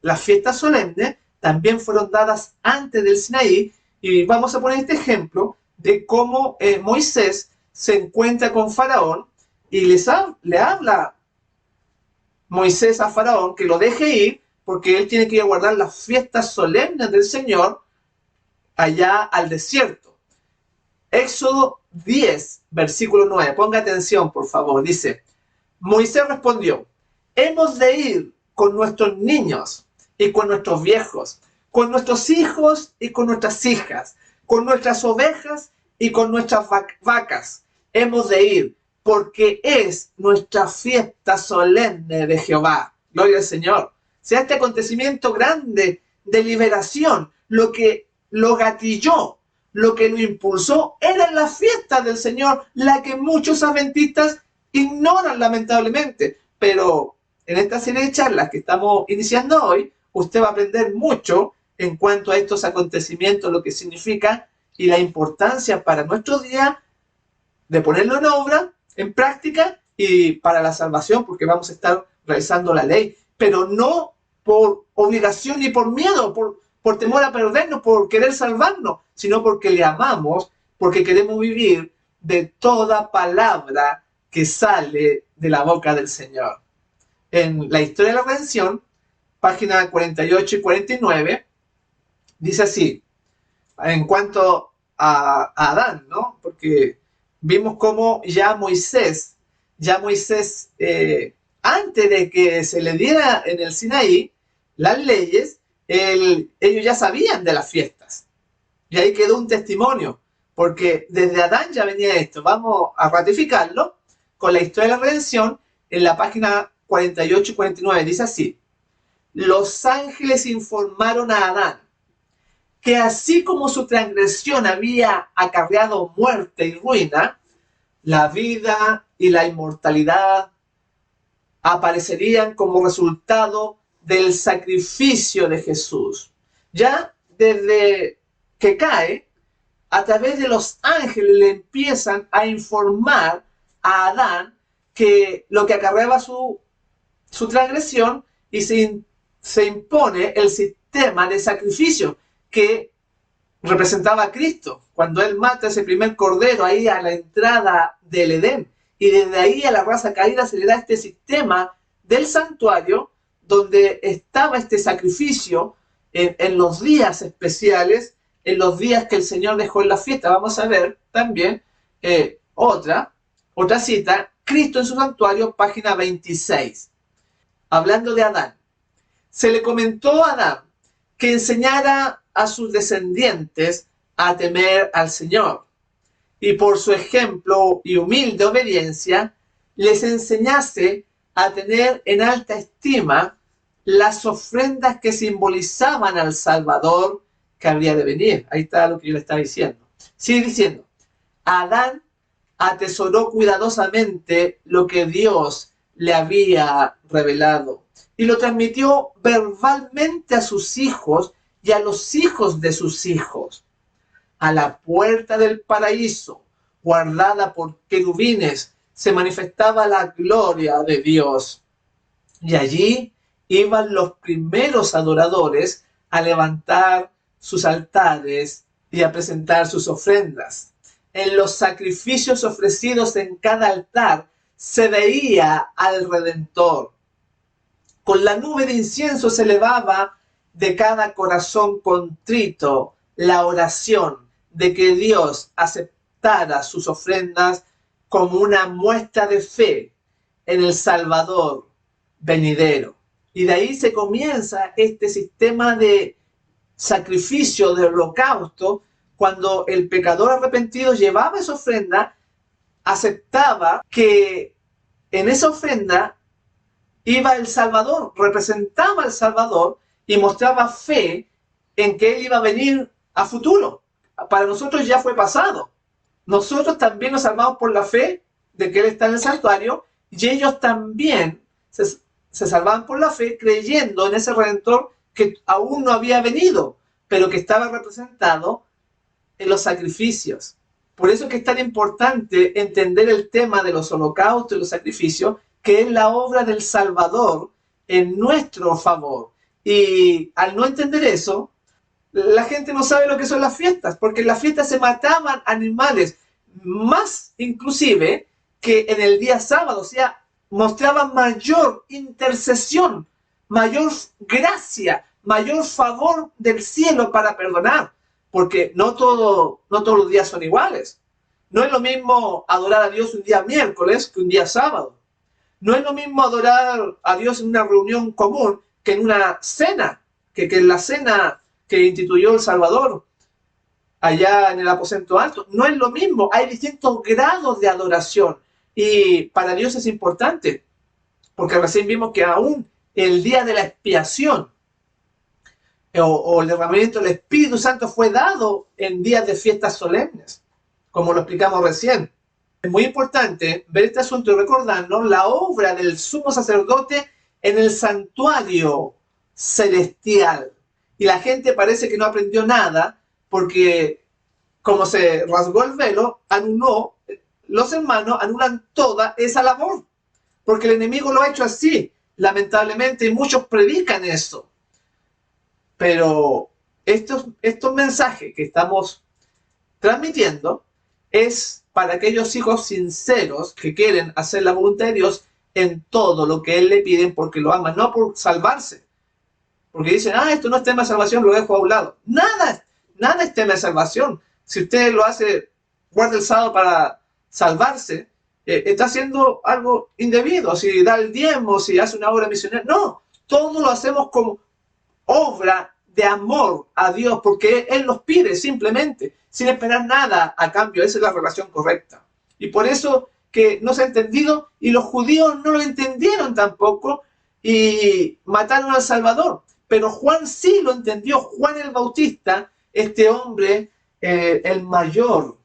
las fiestas solemnes también fueron dadas antes del Sinaí. Y vamos a poner este ejemplo de cómo Moisés se encuentra con Faraón, y le habla Moisés a Faraón que lo deje ir, porque él tiene que ir a guardar las fiestas solemnes del Señor allá al desierto. Éxodo 10, versículo 9. Ponga atención, por favor. Dice: Moisés respondió: hemos de ir con nuestros niños y con nuestros viejos, con nuestros hijos y con nuestras hijas, con nuestras ovejas y con nuestras vacas. Hemos de ir, porque es nuestra fiesta solemne de Jehová. Gloria al Señor. O sea, este acontecimiento grande de liberación, lo que lo gatilló, lo que lo impulsó, era la fiesta del Señor, la que muchos adventistas ignoran lamentablemente. Pero en esta serie de charlas que estamos iniciando hoy, usted va a aprender mucho en cuanto a estos acontecimientos, lo que significa y la importancia para nuestro día de ponerlo en obra, en práctica, y para la salvación, porque vamos a estar realizando la ley, pero no por obligación ni por miedo, por temor a perdernos, por querer salvarnos, sino porque le amamos, porque queremos vivir de toda palabra que sale de la boca del Señor. En la historia de la redención, página 48 y 49, dice así, en cuanto a Adán, ¿no? Porque vimos cómo ya Moisés, antes de que se le diera en el Sinaí las leyes, ellos ya sabían de las fiestas. Y ahí quedó un testimonio, porque desde Adán ya venía esto. Vamos a ratificarlo con la historia de la redención en la página 48 y 49. Dice así: los ángeles informaron a Adán que así como su transgresión había acarreado muerte y ruina, la vida y la inmortalidad aparecerían como resultado del sacrificio de Jesús. Ya desde que cae, a través de los ángeles le empiezan a informar a Adán que lo que acarreaba su transgresión y se impone el sistema de sacrificio que representaba a Cristo, cuando él mata ese primer cordero ahí a la entrada del Edén. Y desde ahí a la raza caída se le da este sistema del santuario donde estaba este sacrificio en los días especiales, en los días que el Señor dejó en la fiesta. Vamos a ver también otra cita, Cristo en su santuario, página 26. Hablando de Adán, se le comentó a Adán que enseñara a sus descendientes a temer al Señor, y por su ejemplo y humilde obediencia, les enseñase a tener en alta estima las ofrendas que simbolizaban al Salvador que habría de venir. Ahí está lo que yo le estaba diciendo. Sigue diciendo, Adán atesoró cuidadosamente lo que Dios le había revelado y lo transmitió verbalmente a sus hijos y a los hijos de sus hijos. A la puerta del paraíso, guardada por querubines, se manifestaba la gloria de Dios. Y allí iban los primeros adoradores a levantar sus altares y a presentar sus ofrendas. En los sacrificios ofrecidos en cada altar se veía al Redentor. Con la nube de incienso se elevaba de cada corazón contrito la oración de que Dios aceptara sus ofrendas como una muestra de fe en el Salvador venidero. Y de ahí se comienza este sistema de sacrificio, de holocausto, cuando el pecador arrepentido llevaba esa ofrenda, aceptaba que en esa ofrenda iba el Salvador, representaba al Salvador y mostraba fe en que Él iba a venir a futuro. Para nosotros ya fue pasado. Nosotros también nos salvamos por la fe de que Él está en el santuario y ellos también se salvaban por la fe creyendo en ese Redentor que aún no había venido, pero que estaba representado en los sacrificios. Por eso es que es tan importante entender el tema de los holocaustos y los sacrificios, que es la obra del Salvador en nuestro favor. Y al no entender eso, la gente no sabe lo que son las fiestas, porque en las fiestas se mataban animales, más inclusive que en el día sábado, o sea, mostraban mayor intercesión, mayor gracia, mayor favor del cielo para perdonar, porque no todos los días son iguales. No es lo mismo adorar a Dios un día miércoles que un día sábado. No es lo mismo adorar a Dios en una reunión común que en una cena, que en la cena que instituyó el Salvador allá en el aposento alto. No es lo mismo, hay distintos grados de adoración y para Dios es importante, porque recién vimos que aún el día de la expiación o el derramamiento del Espíritu Santo fue dado en días de fiestas solemnes, como lo explicamos recién. Es muy importante ver este asunto y recordarnos la obra del sumo sacerdote en el santuario celestial. Y la gente parece que no aprendió nada porque, como se rasgó el velo, los hermanos anulan toda esa labor. Porque el enemigo lo ha hecho así, lamentablemente, y muchos predican eso. Pero estos mensajes que estamos transmitiendo es para aquellos hijos sinceros que quieren hacer la voluntad de Dios en todo lo que Él le piden porque lo aman, no por salvarse. Porque dicen, esto no es tema de salvación, lo dejo a un lado. Nada es tema de salvación. Si usted lo hace, guarda el sábado para salvarse, está haciendo algo indebido. Si da el diezmo, si hace una obra misionera. No, todo lo hacemos como obra de amor a Dios, porque Él nos pide simplemente, sin esperar nada a cambio. Esa es la relación correcta. Y por eso que no se ha entendido, y los judíos no lo entendieron tampoco, y mataron al Salvador. Pero Juan sí lo entendió. Juan el Bautista, este hombre, el mayor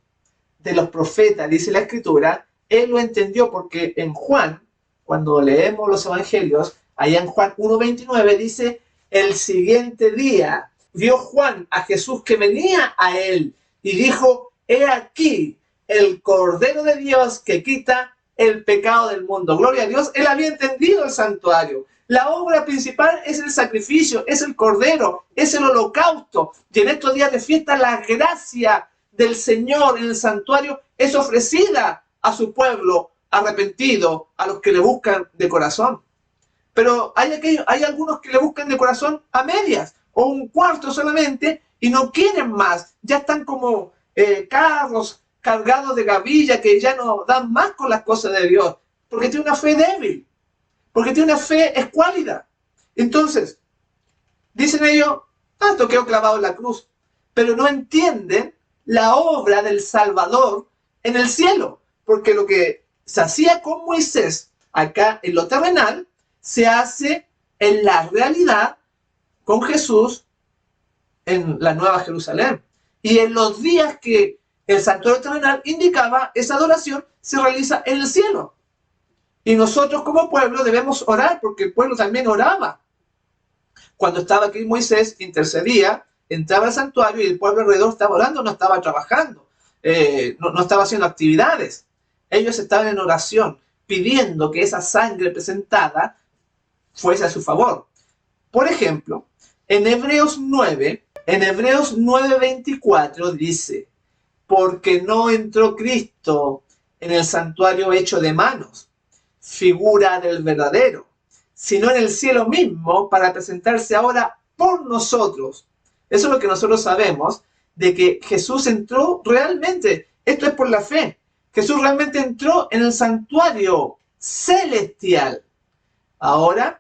de los profetas, dice la Escritura, él lo entendió porque en Juan, cuando leemos los evangelios, Allá en Juan 1:29 dice, el siguiente día vio Juan a Jesús que venía a él y dijo, he aquí el Cordero de Dios que quita el pecado del mundo. Gloria a Dios, él había entendido el santuario. La obra principal es el sacrificio, es el Cordero, es el holocausto. Y en estos días de fiesta la gracia del Señor en el santuario es ofrecida a su pueblo arrepentido, a los que le buscan de corazón. Pero hay algunos que le buscan de corazón a medias o un cuarto solamente y no quieren más. Ya están como carros cargados de gavilla que ya no dan más con las cosas de Dios, porque tiene una fe débil, porque tiene una fe escuálida. Entonces, dicen ellos, esto quedó clavado en la cruz, pero no entienden la obra del Salvador en el cielo, porque lo que se hacía con Moisés acá en lo terrenal, se hace en la realidad con Jesús en la Nueva Jerusalén. Y en los días que el santuario terrenal indicaba, esa adoración se realiza en el cielo. Y nosotros como pueblo debemos orar, porque el pueblo también oraba. Cuando estaba aquí Moisés, intercedía, entraba al santuario y el pueblo alrededor estaba orando, no estaba trabajando, no estaba haciendo actividades. Ellos estaban en oración, pidiendo que esa sangre presentada fuese a su favor. Por ejemplo, en Hebreos 9:24 dice, porque no entró Cristo en el santuario hecho de manos, figura del verdadero, sino en el cielo mismo para presentarse ahora por nosotros. Eso es lo que nosotros sabemos, de que Jesús entró realmente, esto es por la fe, Jesús realmente entró en el santuario celestial. Ahora,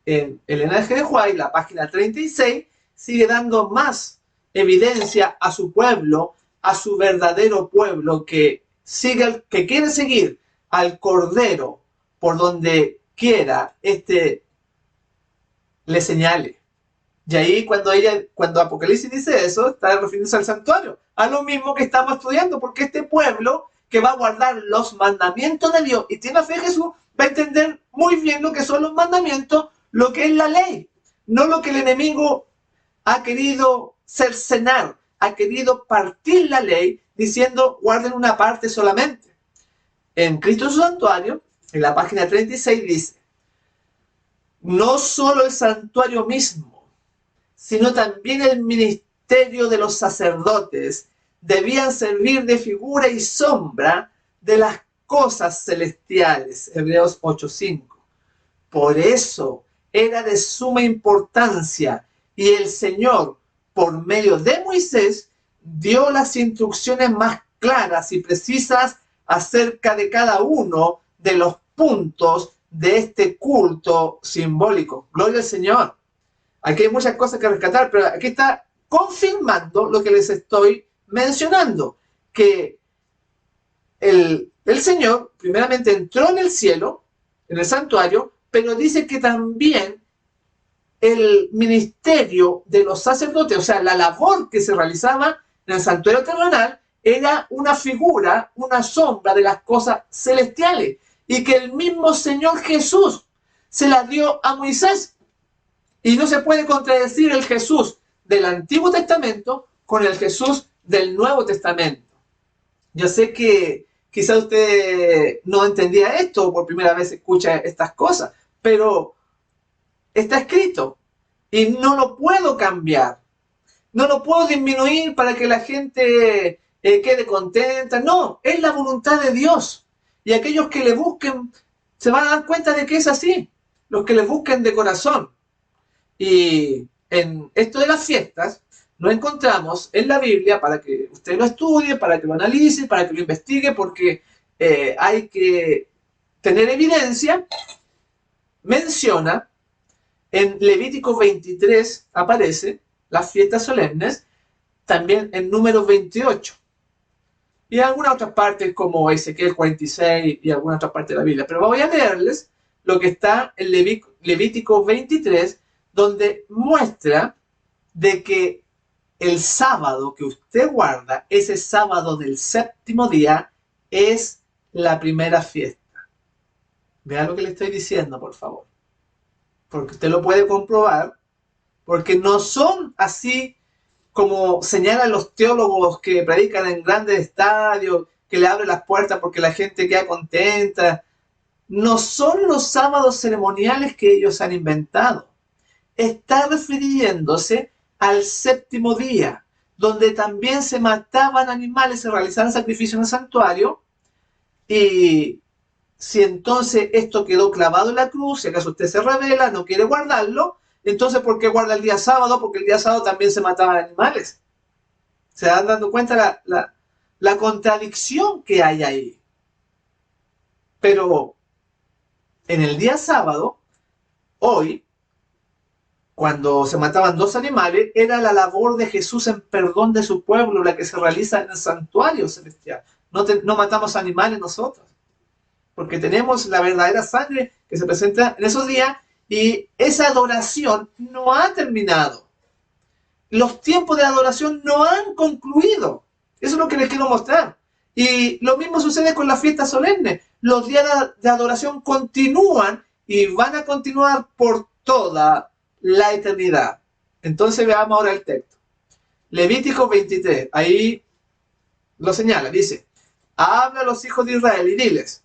en el Evangelio de Juan, la página 36, sigue dando más evidencia a su pueblo, a su verdadero pueblo, que quiere seguir al Cordero por donde quiera le señale. Y ahí cuando Apocalipsis dice eso, está refiriéndose al santuario, a lo mismo que estamos estudiando, porque este pueblo que va a guardar los mandamientos de Dios y tiene fe en Jesús, va a entender muy bien lo que son los mandamientos, lo que es la ley, no lo que el enemigo ha querido cercenar, ha querido partir la ley diciendo guarden una parte solamente. En Cristo en su santuario, en la página 36 dice, no solo el santuario mismo, sino también el ministerio de los sacerdotes debían servir de figura y sombra de las cosas celestiales. Hebreos 8:5. Por eso era de suma importancia y el Señor, por medio de Moisés, dio las instrucciones más claras y precisas acerca de cada uno de los puntos de este culto simbólico. Gloria al Señor. Aquí hay muchas cosas que rescatar, pero aquí está confirmando lo que les estoy mencionando, que el Señor primeramente entró en el cielo, en el santuario, pero dice que también el ministerio de los sacerdotes, o sea, la labor que se realizaba en el santuario terrenal, era una figura, una sombra de las cosas celestiales, y que el mismo Señor Jesús se la dio a Moisés. Y no se puede contradecir el Jesús del Antiguo Testamento con el Jesús del Nuevo Testamento. Yo sé que quizás usted no entendía esto o por primera vez escucha estas cosas, pero está escrito y no lo puedo cambiar. No lo puedo disminuir para que la gente quede contenta. No, es la voluntad de Dios. Y aquellos que le busquen se van a dar cuenta de que es así. Los que le busquen de corazón. Y en esto de las fiestas, lo encontramos en la Biblia para que usted lo estudie, para que lo analice, para que lo investigue, porque hay que tener evidencia. Menciona, en Levítico 23 aparece las fiestas solemnes, también en Números 28. Y en algunas otras partes como Ezequiel 46 y algunas otras partes de la Biblia. Pero voy a leerles lo que está en Levítico 23, donde muestra de que el sábado que usted guarda, ese sábado del séptimo día, es la primera fiesta. Vea lo que le estoy diciendo, por favor. porque usted lo puede comprobar, porque no son así como señalan los teólogos que predican en grandes estadios, que le abren las puertas porque la gente queda contenta. No son los sábados ceremoniales que ellos han inventado. Está refiriéndose al séptimo día, donde también se mataban animales, se realizaban sacrificios en el santuario. Y si entonces esto quedó clavado en la cruz, si acaso usted se revela, no quiere guardarlo, entonces ¿por qué guarda el día sábado? Porque el día sábado también se mataban animales. ¿Se dan dando cuenta la contradicción que hay ahí? Pero en el día sábado, hoy, cuando se mataban dos animales, era la labor de Jesús en perdón de su pueblo, la que se realiza en el santuario celestial. No matamos animales nosotros, porque tenemos la verdadera sangre que se presenta en esos días y esa adoración no ha terminado. Los tiempos de adoración no han concluido. Eso es lo que les quiero mostrar. Y lo mismo sucede con las fiestas solemnes. Los días de adoración continúan y van a continuar por toda la eternidad. Entonces veamos ahora el texto. Levítico 23, ahí lo señala, dice: habla a los hijos de Israel y diles: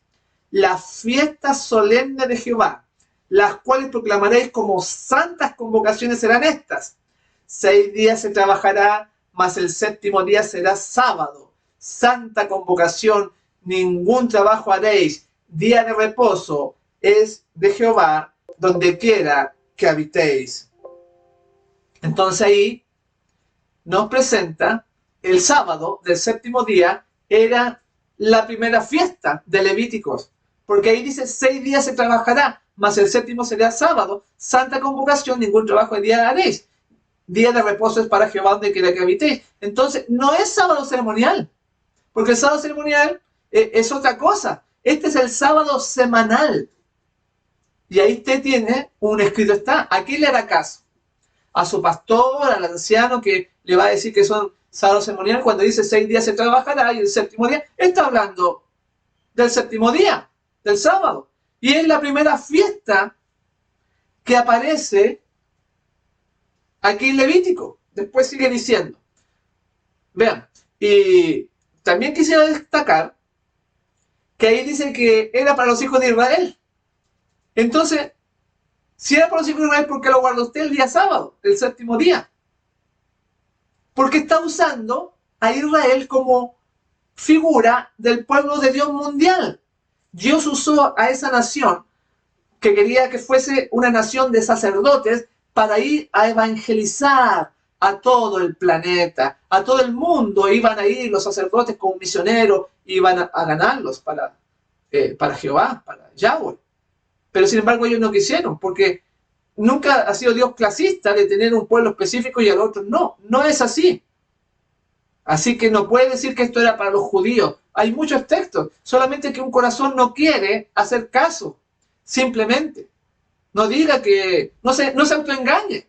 las fiestas solemnes de Jehová, las cuales proclamaréis como santas convocaciones, serán estas: 6 días se trabajará, mas el séptimo día será sábado, santa convocación, ningún trabajo haréis, día de reposo es de Jehová, donde quiera que habitéis. Entonces ahí nos presenta el sábado del séptimo día, era la primera fiesta de Levíticos, porque ahí dice 6 días se trabajará, mas el séptimo será sábado, santa convocación, ningún trabajo de día haréis. Día de reposo es para Jehová, donde quiera que habitéis. Entonces, no es sábado ceremonial, porque el sábado ceremonial es otra cosa. Este es el sábado semanal. Y ahí usted tiene un escrito está. ¿A quién le hará caso? A su pastor, al anciano que le va a decir que son sábado ceremonial cuando dice 6 días se trabajará y el séptimo día. Está hablando del séptimo día, del sábado. Y es la primera fiesta que aparece aquí en Levítico. Después sigue diciendo. Vean, y también quisiera destacar que ahí dice que era para los hijos de Israel. Entonces, si era para los hijos de Israel, ¿por qué lo guarda usted el día sábado, el séptimo día? Porque está usando a Israel como figura del pueblo de Dios mundial. Dios usó a esa nación que quería que fuese una nación de sacerdotes para ir a evangelizar a todo el planeta, a todo el mundo. Iban a ir los sacerdotes como misioneros, iban a ganarlos para Jehová, para Yahweh. Pero sin embargo ellos no quisieron, porque nunca ha sido Dios clasista de tener un pueblo específico y al otro no. No es así. Así que no puede decir que esto era para los judíos. Hay muchos textos, solamente que un corazón no quiere hacer caso. Simplemente. No diga que... No se autoengañe.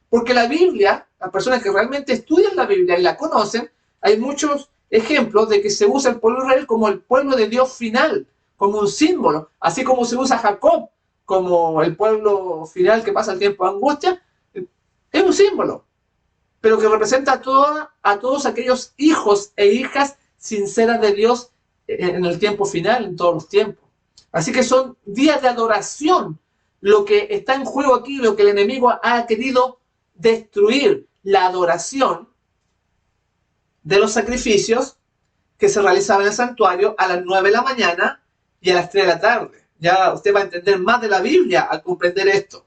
Porque la Biblia, las personas que realmente estudian la Biblia y la conocen, hay muchos ejemplos de que se usa el pueblo de Israel como el pueblo de Dios final, como un símbolo, así como se usa Jacob como el pueblo final que pasa el tiempo de angustia, es un símbolo, pero que representa a todos aquellos hijos e hijas sinceras de Dios en el tiempo final, en todos los tiempos. Así que son días de adoración. Lo que está en juego aquí, lo que el enemigo ha querido destruir, la adoración de los sacrificios que se realizaban en el santuario a las 9 de la mañana y a las 3 de la tarde. Ya usted va a entender más de la Biblia al comprender esto.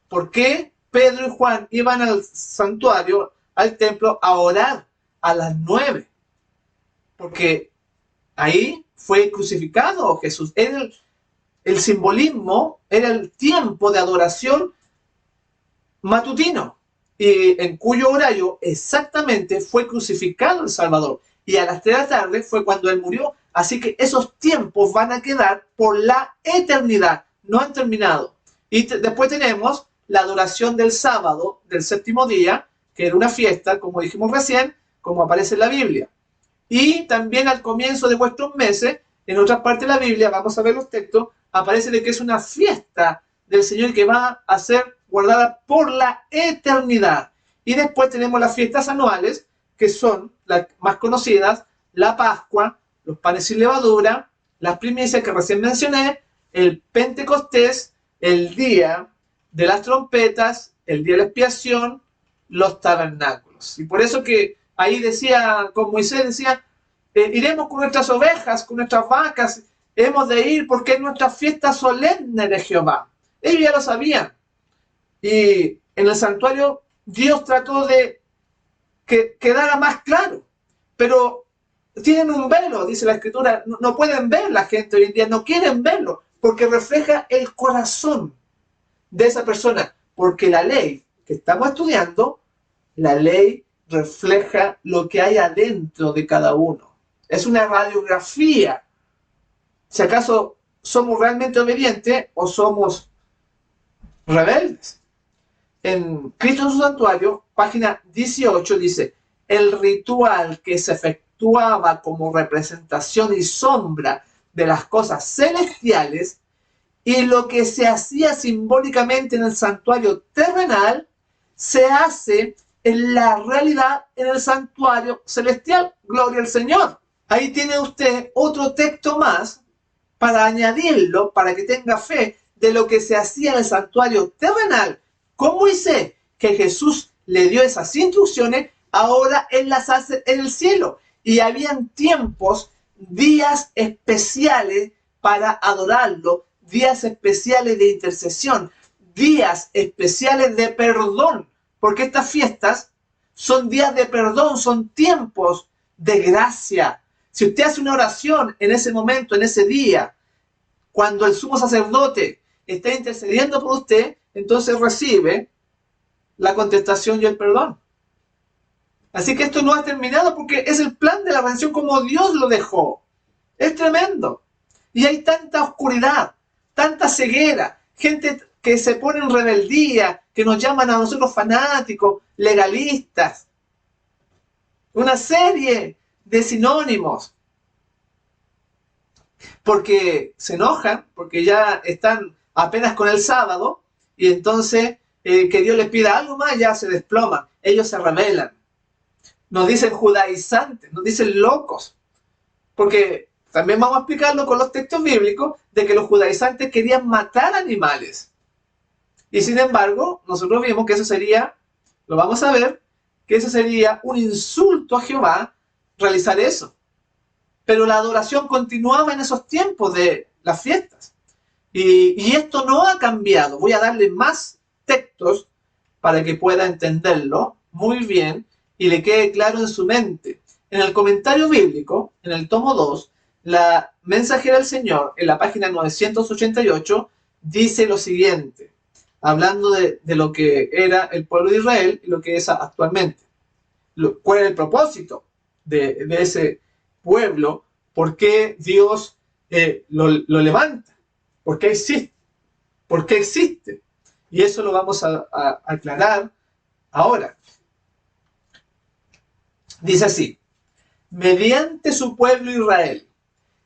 ¿Por qué Pedro y Juan iban al santuario, al templo, a orar a las 9? Porque ahí fue crucificado Jesús. Era el simbolismo, era el tiempo de adoración matutino, y en cuyo horario exactamente fue crucificado el Salvador. Y a las 3 de la tarde fue cuando Él murió. Así que esos tiempos van a quedar por la eternidad. No han terminado. Y después tenemos la adoración del sábado, del séptimo día, que era una fiesta, como dijimos recién, como aparece en la Biblia. Y también al comienzo de vuestros meses, en otra parte de la Biblia, vamos a ver los textos, aparece de que es una fiesta del Señor que va a ser guardada por la eternidad. Y después tenemos las fiestas anuales, que son las más conocidas, la Pascua, los panes sin levadura, las primicias que recién mencioné, el Pentecostés, el día de las trompetas, el día de la expiación, los tabernáculos. Y por eso que ahí decía, con Moisés decía, iremos con nuestras ovejas, con nuestras vacas, hemos de ir porque es nuestra fiesta solemne de Jehová. Ellos ya lo sabían. Y en el santuario Dios trató de que quedara más claro. Pero tienen un velo, dice la Escritura, no pueden ver la gente hoy en día, no quieren verlo, porque refleja el corazón de esa persona. Porque la ley que estamos estudiando, la ley refleja lo que hay adentro de cada uno. Es una radiografía. Si acaso somos realmente obedientes o somos rebeldes. En Cristo en su santuario, página 18, dice, el ritual que se efectuaba como representación y sombra de las cosas celestiales y lo que se hacía simbólicamente en el santuario terrenal, se hace en la realidad en el santuario celestial. Gloria al Señor. Ahí tiene usted otro texto más para añadirlo, para que tenga fe de lo que se hacía en el santuario terrenal con Moisés, que Jesús le dio esas instrucciones, ahora Él las hace en el cielo. Y habían tiempos, días especiales para adorarlo, días especiales de intercesión, días especiales de perdón, porque estas fiestas son días de perdón, son tiempos de gracia. Si usted hace una oración en ese momento, en ese día, cuando el sumo sacerdote está intercediendo por usted, entonces recibe la contestación y el perdón. Así que esto no ha terminado porque es el plan de la redención como Dios lo dejó. Es tremendo. Y hay tanta oscuridad, tanta ceguera, gente que se pone en rebeldía, que nos llaman a nosotros fanáticos, legalistas. Una serie de sinónimos. Porque se enojan, porque ya están apenas con el sábado, y entonces que Dios les pida algo más, ya se desploman. Ellos se rebelan. Nos dicen judaizantes, nos dicen locos. Porque también vamos a explicarlo con los textos bíblicos de que los judaizantes querían matar animales. Y sin embargo, nosotros vimos que eso sería, lo vamos a ver, que eso sería un insulto a Jehová realizar eso. Pero la adoración continuaba en esos tiempos de las fiestas. Y esto no ha cambiado. Voy a darle más textos para que pueda entenderlo muy bien y le quede claro en su mente. En el comentario bíblico, en el tomo 2, la Mensajera del Señor, en la página 988, dice lo siguiente, hablando de lo que era el pueblo de Israel y lo que es actualmente. ¿Cuál es el propósito de ese pueblo? ¿Por qué Dios lo levanta? ¿Por qué existe? ¿Por qué existe? Y eso lo vamos a aclarar ahora. Dice así, mediante su pueblo Israel,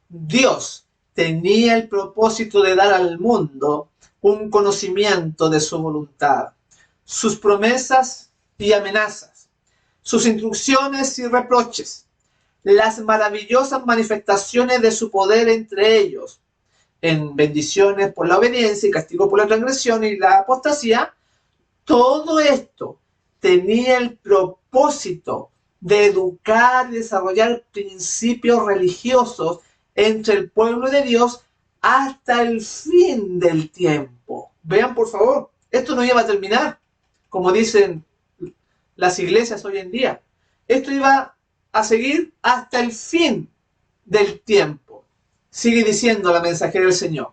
Dios tenía el propósito de dar al mundo un conocimiento de su voluntad, sus promesas y amenazas, sus instrucciones y reproches, las maravillosas manifestaciones de su poder entre ellos, en bendiciones por la obediencia y castigo por la transgresión y la apostasía. Todo esto tenía el propósito de educar y desarrollar principios religiosos entre el pueblo de Dios hasta el fin del tiempo. Vean, por favor, esto no iba a terminar, como dicen las iglesias hoy en día. Esto iba a seguir hasta el fin del tiempo. Sigue diciendo la Mensajera del Señor.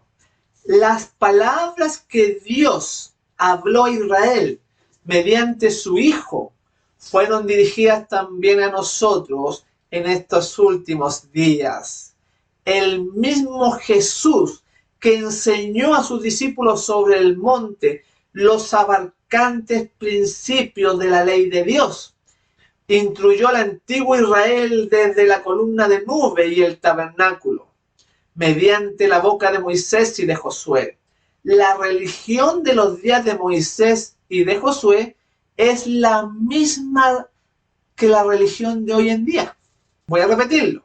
Las palabras que Dios habló a Israel mediante su Hijo fueron dirigidas también a nosotros en estos últimos días. El mismo Jesús que enseñó a sus discípulos sobre el monte los abarcantes principios de la ley de Dios, instruyó al antiguo Israel desde la columna de nube y el tabernáculo, mediante la boca de Moisés y de Josué. la religión de los días de Moisés y de Josué es la misma que la religión de hoy en día. Voy a repetirlo.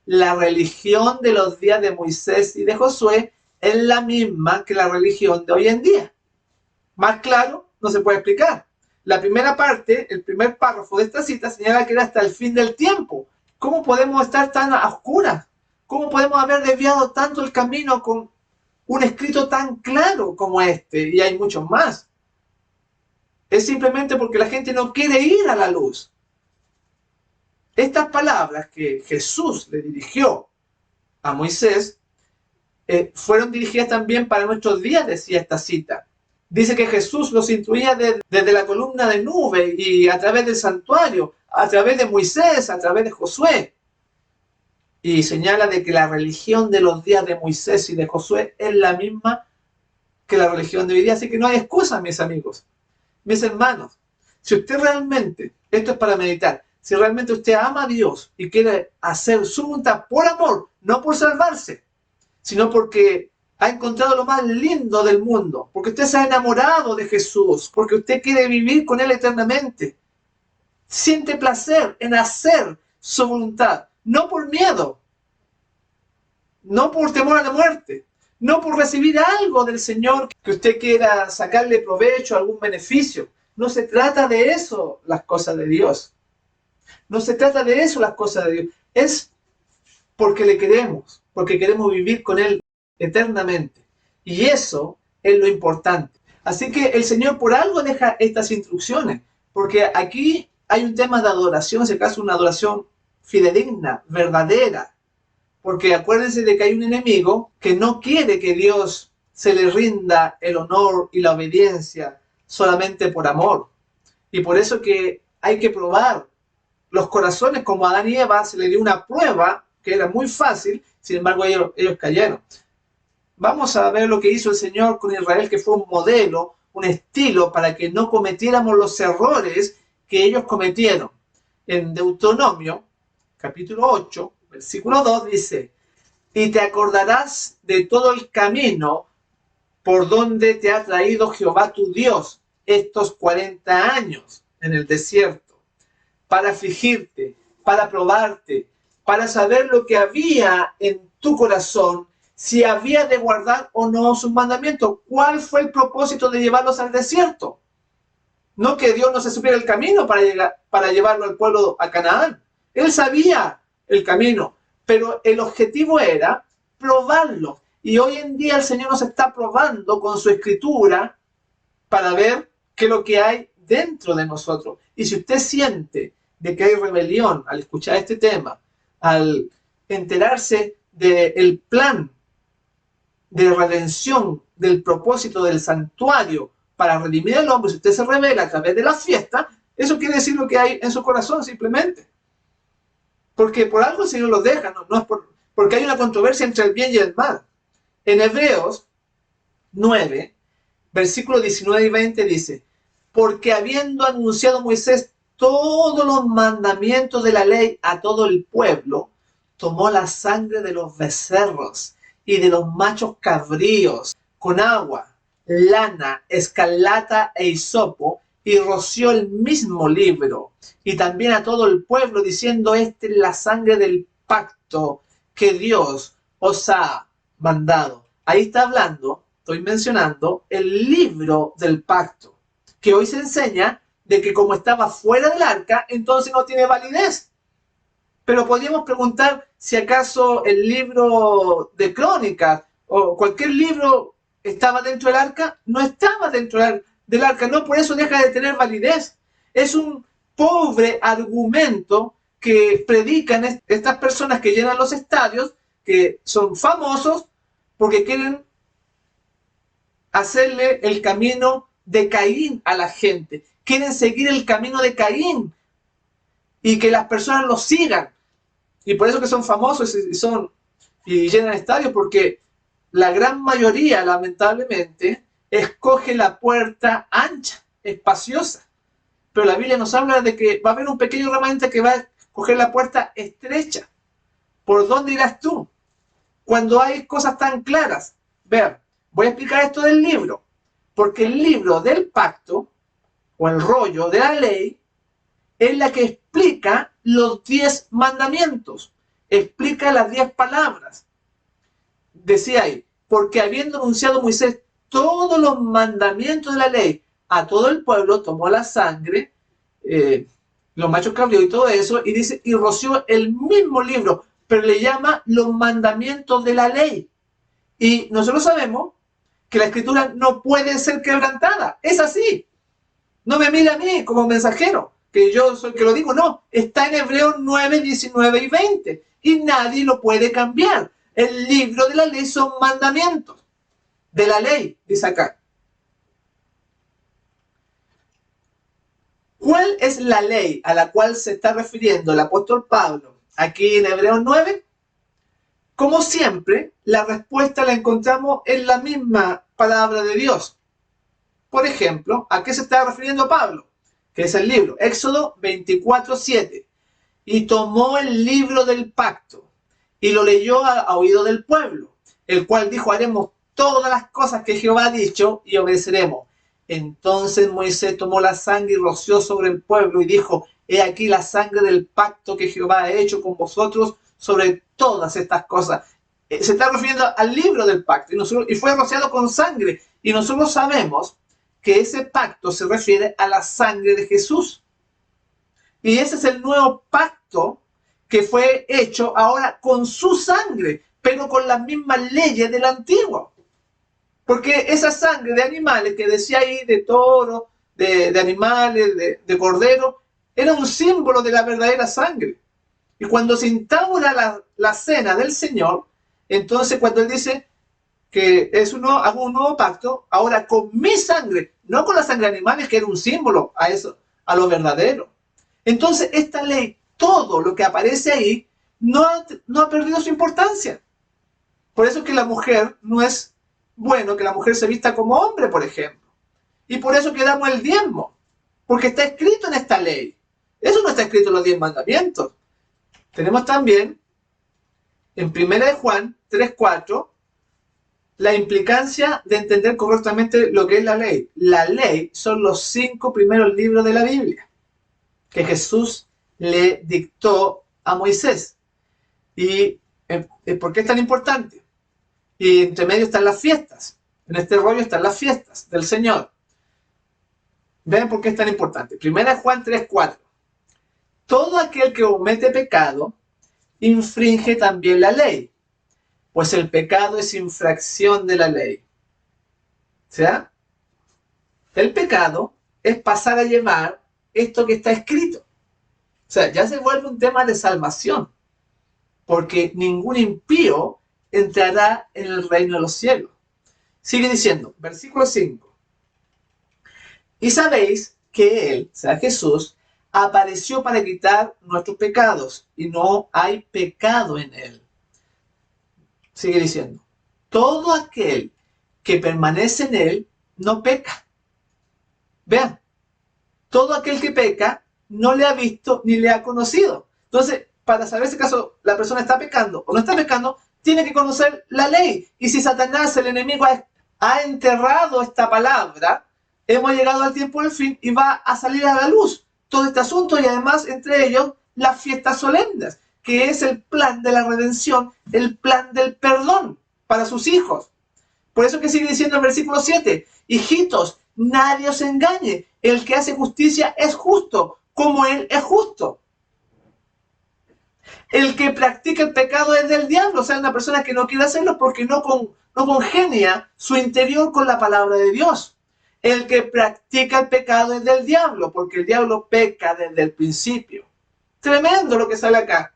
La religión de los días de Moisés y de Josué es la misma que la religión de hoy en día. Más claro, no se puede explicar. La primera parte, el primer párrafo de esta cita señala que era hasta el fin del tiempo. ¿Cómo podemos estar tan a oscuras? ¿Cómo podemos haber desviado tanto el camino con un escrito tan claro como este? Y hay muchos más. Es simplemente porque la gente no quiere ir a la luz. Estas palabras que Jesús le dirigió a Moisés fueron dirigidas también para nuestros días, decía esta cita. Dice que Jesús los instruía desde la columna de nube y a través del santuario, a través de Moisés, a través de Josué. Y señala de que la religión de los días de Moisés y de Josué es la misma que la religión de hoy día. Así que no hay excusa, mis amigos, mis hermanos. Si usted realmente, esto es para meditar, si realmente usted ama a Dios y quiere hacer su voluntad por amor, no por salvarse, sino porque ha encontrado lo más lindo del mundo, porque usted se ha enamorado de Jesús, porque usted quiere vivir con Él eternamente, siente placer en hacer su voluntad, no por miedo, no por temor a la muerte, no por recibir algo del Señor que usted quiera sacarle provecho, algún beneficio. No se trata de eso las cosas de Dios. No se trata de eso las cosas de Dios. Es porque le queremos, porque queremos vivir con Él eternamente. Y eso es lo importante. Así que el Señor por algo deja estas instrucciones, porque aquí hay un tema de adoración, en ese caso una adoración fidedigna, verdadera. Porque acuérdense de que hay un enemigo que no quiere que Dios se le rinda el honor y la obediencia solamente por amor. Y por eso que hay que probar los corazones, como a Adán y Eva se le dio una prueba que era muy fácil, sin embargo ellos cayeron. Vamos a ver lo que hizo el Señor con Israel, que fue un modelo, un estilo para que no cometiéramos los errores que ellos cometieron. En Deuteronomio, capítulo 8, versículo 2 dice: y te acordarás de todo el camino por donde te ha traído Jehová tu Dios estos 40 años en el desierto, para afligirte, para probarte, para saber lo que había en tu corazón, si había de guardar o no sus mandamientos. ¿Cuál fue el propósito de llevarlos al desierto? No que Dios no se supiera el camino para llevarlo al pueblo a Canaán. Él sabía el camino, pero el objetivo era probarlo. Y hoy en día el Señor nos está probando con su escritura para ver qué es lo que hay dentro de nosotros. Y si usted siente de que hay rebelión al escuchar este tema, al enterarse del plan de redención, del propósito del santuario para redimir al hombre, si usted se revela a través de la fiesta, eso quiere decir lo que hay en su corazón simplemente. Porque por algo el Señor los deja, no es porque hay una controversia entre el bien y el mal. En Hebreos 9, versículos 19 y 20 dice: porque habiendo anunciado Moisés todos los mandamientos de la ley a todo el pueblo, tomó la sangre de los becerros y de los machos cabríos con agua, lana, escarlata e hisopo, y roció el mismo libro, y también a todo el pueblo, diciendo: esta es la sangre del pacto que Dios os ha mandado. Ahí está hablando, estoy mencionando, el libro del pacto, que hoy se enseña de que como estaba fuera del arca, entonces no tiene validez. Pero podríamos preguntar si acaso el libro de Crónicas o cualquier libro estaba dentro del arca. No estaba dentro del arca, no por eso deja de tener validez. Es un pobre argumento que predican estas personas que llenan los estadios, que son famosos porque quieren hacerle el camino de Caín a la gente. Quieren seguir el camino de Caín y que las personas lo sigan. Y por eso que son famosos y llenan estadios, porque la gran mayoría, lamentablemente, escoge la puerta ancha, espaciosa. Pero la Biblia nos habla de que va a haber un pequeño remanente que va a escoger la puerta estrecha. ¿Por dónde irás tú? Cuando hay cosas tan claras. Vean, voy a explicar esto del libro, porque el libro del pacto, o el rollo de la ley, es la que explica los 10 mandamientos, explica las 10 palabras. Decía ahí, porque habiendo anunciado Moisés todos los mandamientos de la ley a todo el pueblo, tomó la sangre, los machos cabríos y todo eso, y dice, y roció el mismo libro, pero le llama los mandamientos de la ley. Y nosotros sabemos que la escritura no puede ser quebrantada, es así. No me mire a mí como mensajero, que yo soy el que lo digo, no, está en Hebreos 9, 19 y 20, y nadie lo puede cambiar. El libro de la ley son mandamientos de la ley, dice acá. ¿Cuál es la ley a la cual se está refiriendo el apóstol Pablo aquí en Hebreos 9? Como siempre, la respuesta la encontramos en la misma palabra de Dios. Por ejemplo, ¿a qué se está refiriendo Pablo? Que es el libro, Éxodo 24, 7. Y tomó el libro del pacto y lo leyó a oído del pueblo, el cual dijo, haremos todas las cosas que Jehová ha dicho y obedeceremos. Entonces Moisés tomó la sangre y roció sobre el pueblo y dijo, he aquí la sangre del pacto que Jehová ha hecho con vosotros sobre todas estas cosas. Se está refiriendo al libro del pacto y fue rociado con sangre. Y nosotros sabemos que ese pacto se refiere a la sangre de Jesús. Y ese es el nuevo pacto que fue hecho ahora con su sangre, pero con las mismas leyes del antiguo. Porque esa sangre de animales que decía ahí, de toro, de animales, de cordero, era un símbolo de la verdadera sangre. Y cuando se instaura la cena del Señor, entonces cuando Él dice que hago un nuevo pacto, ahora con mi sangre, no con la sangre de animales, que era un símbolo a eso, a lo verdadero. Entonces esta ley, todo lo que aparece ahí, no ha perdido su importancia. Por eso es que la mujer no es bueno que la mujer se vista como hombre, por ejemplo. Y por eso que damos el diezmo, porque está escrito en esta ley. Eso no está escrito en los 10 mandamientos. Tenemos también, en 1 de Juan 3:4, la implicancia de entender correctamente lo que es la ley. La ley son los 5 primeros libros de la Biblia que Jesús le dictó a Moisés. ¿Y por qué es tan importante? Y entre medio están las fiestas. En este rollo están las fiestas del Señor. Vean por qué es tan importante. 1 Juan 3:4. Todo aquel que comete pecado infringe también la ley, pues el pecado es infracción de la ley. O sea, el pecado es pasar a llevar esto que está escrito. O sea, ya se vuelve un tema de salvación, porque ningún impío entrará en el reino de los cielos. Sigue diciendo, versículo 5. Y sabéis que Él, o sea Jesús, apareció para quitar nuestros pecados, y no hay pecado en Él. Sigue diciendo, todo aquel que permanece en Él no peca. Vean, todo aquel que peca no le ha visto ni le ha conocido. Entonces, para saber si acaso la persona está pecando o no está pecando, tiene que conocer la ley. Y si Satanás, el enemigo, ha enterrado esta palabra, hemos llegado al tiempo del fin y va a salir a la luz todo este asunto, y además entre ellos las fiestas solemnes, que es el plan de la redención, el plan del perdón para sus hijos. Por eso que sigue diciendo el versículo 7, hijitos, nadie os engañe, el que hace justicia es justo, como Él es justo. El que practica el pecado es del diablo, o sea, una persona que no quiere hacerlo porque no congenia su interior con la palabra de Dios. El que practica el pecado es del diablo, porque el diablo peca desde el principio. Tremendo lo que sale acá.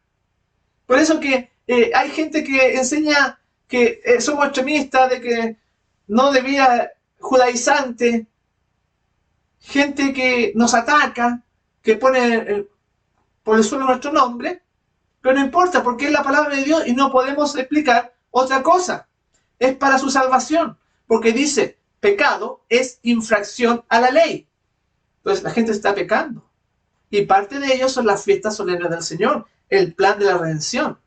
Por eso que hay gente que enseña que somos extremistas, de que no debía judaizante, gente que nos ataca, que pone por el suelo nuestro nombre, pero no importa, porque es la palabra de Dios y no podemos explicar otra cosa. Es para su salvación, porque dice, pecado es infracción a la ley. Entonces la gente está pecando. Y parte de ellos son las fiestas solemnes del Señor, el plan de la redención.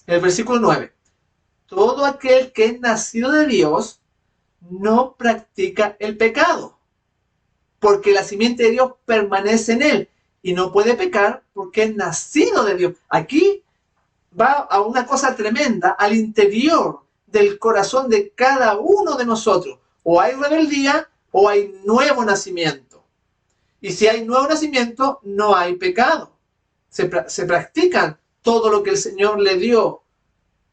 El versículo 9. todo aquel que es nacido de Dios no practica el pecado, porque la simiente de Dios permanece en él y no puede pecar porque es nacido de Dios. Aquí va a una cosa tremenda, al interior del corazón de cada uno de nosotros. O hay rebeldía o hay nuevo nacimiento. Y si hay nuevo nacimiento, no hay pecado. Se practican todo lo que el Señor le dio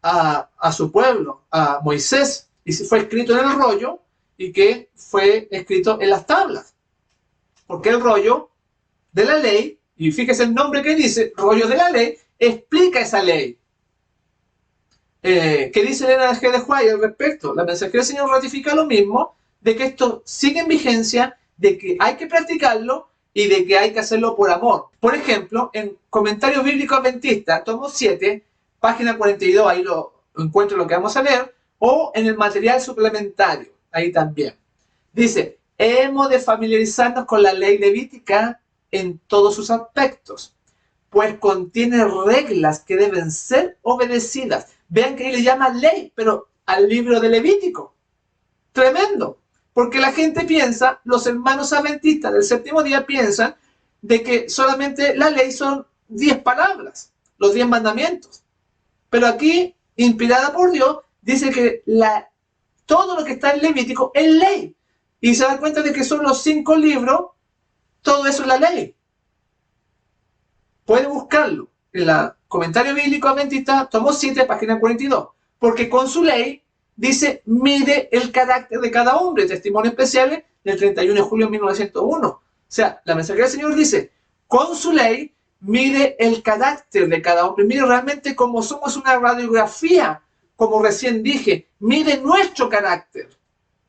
a su pueblo, a Moisés, y fue escrito en el rollo y que fue escrito en las tablas. Porque el rollo de la ley, y fíjese el nombre que dice, rollo de la ley, explica esa ley. ¿Qué dice Elena G. de White al respecto? La mensajera del Señor ratifica lo mismo, de que esto sigue en vigencia, de que hay que practicarlo y de que hay que hacerlo por amor. Por ejemplo, en Comentarios Bíblicos Adventistas, tomo 7, página 42, ahí lo encuentro lo que vamos a leer, o en el material suplementario, ahí también. Dice, hemos de familiarizarnos con la ley levítica en todos sus aspectos, pues contiene reglas que deben ser obedecidas. Vean que ahí le llama ley, pero al libro de Levítico. Tremendo. Porque la gente piensa, los hermanos adventistas del séptimo día piensan de que solamente la ley son 10 palabras, los 10 mandamientos. Pero aquí, inspirada por Dios, dice que todo lo que está en Levítico es ley. Y se dan cuenta de que son los 5 libros, todo eso es la ley. Puede buscarlo en el Comentario Bíblico Adventista, tomo 7, página 42. Porque con su ley, dice, mide el carácter de cada hombre. Testimonios especiales del 31 de julio de 1901. O sea, la mensajera del Señor dice, con su ley, mide el carácter de cada hombre. Mide realmente como somos una radiografía, como recién dije. Mide nuestro carácter.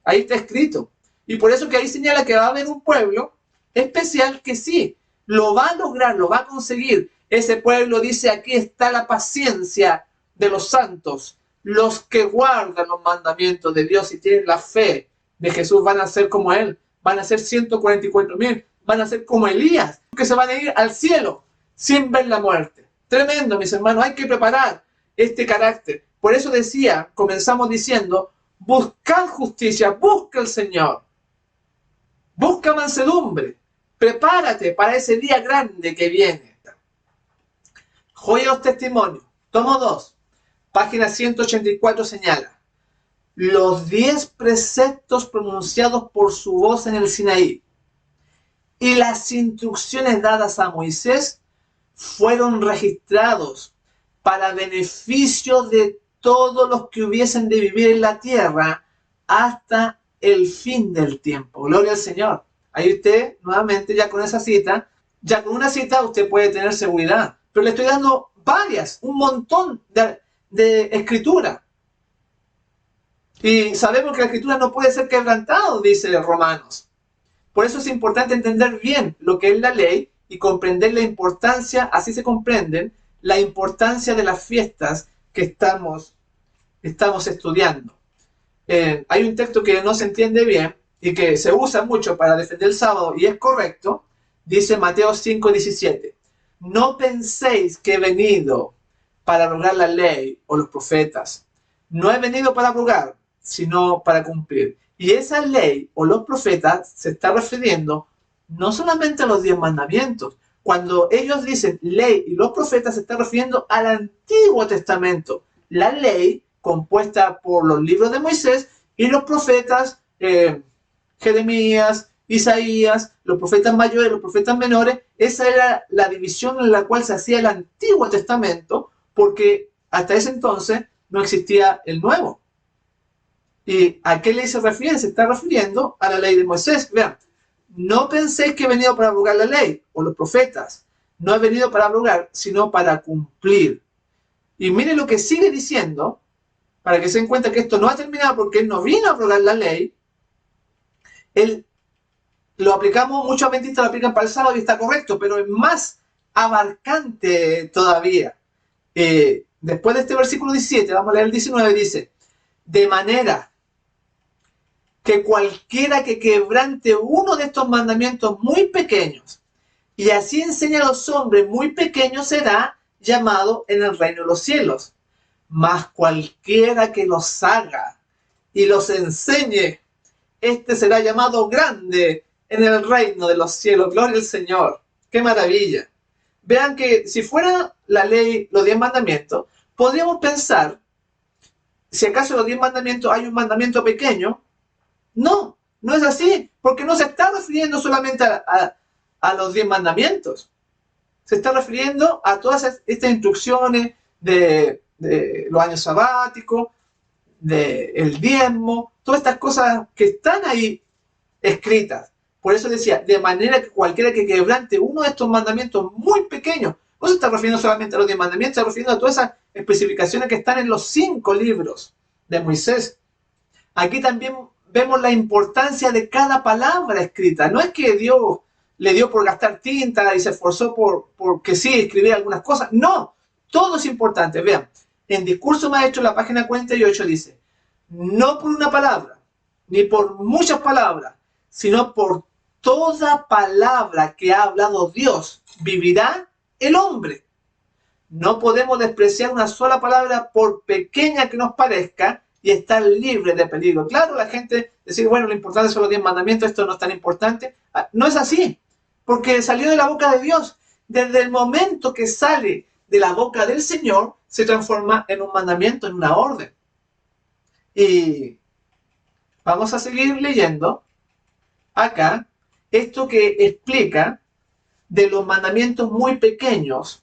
Ahí está escrito. Y por eso que ahí señala que va a haber un pueblo especial que sí, lo va a lograr, lo va a conseguir. Ese pueblo dice, aquí está la paciencia de los santos. Los que guardan los mandamientos de Dios y tienen la fe de Jesús van a ser como Él. Van a ser 144,000. Van a ser como Elías, que se van a ir al cielo sin ver la muerte. Tremendo, mis hermanos. Hay que preparar este carácter. Por eso decía, comenzamos diciendo, buscad justicia, busca al Señor. Busca mansedumbre. Prepárate para ese día grande que viene. Joya de los testimonios. Tomo 2. Página 184 señala. Los 10 preceptos pronunciados por su voz en el Sinaí y las instrucciones dadas a Moisés fueron registrados para beneficio de todos los que hubiesen de vivir en la tierra hasta el fin del tiempo. Gloria al Señor. Ahí usted, nuevamente, ya con esa cita, ya con una cita usted puede tener seguridad. Pero le estoy dando varias, un montón de escritura. Y sabemos que la escritura no puede ser quebrantado, dice Romanos. Por eso es importante entender bien lo que es la ley y comprender la importancia, así se comprenden, la importancia de las fiestas que estamos estudiando. Hay un texto que no se entiende bien y que se usa mucho para defender el sábado y es correcto. Dice Mateo 5:17. No penséis que he venido para abrogar la ley o los profetas. No he venido para abrogar, sino para cumplir. Y esa ley o los profetas se está refiriendo no solamente a los 10 mandamientos. Cuando ellos dicen ley y los profetas se está refiriendo al Antiguo Testamento. La ley compuesta por los libros de Moisés y los profetas Jeremías, Isaías, los profetas mayores, los profetas menores. Esa era la división en la cual se hacía el Antiguo Testamento, porque hasta ese entonces no existía el Nuevo. ¿Y a qué ley se refiere? Se está refiriendo a la ley de Moisés. Vean, no penséis que he venido para abrogar la ley o los profetas. No he venido para abrogar, sino para cumplir. Y mire lo que sigue diciendo, para que se den cuenta que esto no ha terminado porque él no vino a abrogar la ley. Él lo aplicamos, muchos adventistas lo aplican para el sábado y está correcto, pero es más abarcante todavía. Después de este versículo 17, vamos a leer el 19, dice, de manera que cualquiera que quebrante uno de estos mandamientos muy pequeños y así enseña a los hombres muy pequeños será llamado en el reino de los cielos. mas cualquiera que los haga y los enseñe, este será llamado grande en el reino de los cielos. Gloria al Señor. ¡Qué maravilla! Vean que si fuera la ley, los 10 mandamientos, podríamos pensar, si acaso en los 10 mandamientos hay un mandamiento pequeño. No, no es así, porque no se está refiriendo solamente a los 10 mandamientos. Se está refiriendo a todas estas instrucciones de los años sabáticos, del diezmo, todas estas cosas que están ahí escritas. Por eso decía, de manera que cualquiera que quebrante uno de estos mandamientos muy pequeños, no se está refiriendo solamente a los 10 mandamientos, se está refiriendo a todas esas especificaciones que están en los 5 libros de Moisés. Aquí también vemos la importancia de cada palabra escrita. No es que Dios le dio por gastar tinta y se esforzó porque sí, escribir algunas cosas. No, todo es importante. Vean, en Discurso Maestro, la página 48 dice, no por una palabra, ni por muchas palabras, sino por toda palabra que ha hablado Dios, vivirá el hombre. No podemos despreciar una sola palabra por pequeña que nos parezca y estar libre de peligro. Claro, la gente decir, bueno, lo importante son los 10 mandamientos, esto no es tan importante. No es así, porque salió de la boca de Dios. Desde el momento que sale de la boca del Señor, se transforma en un mandamiento, en una orden. Y vamos a seguir leyendo acá esto que explica de los mandamientos muy pequeños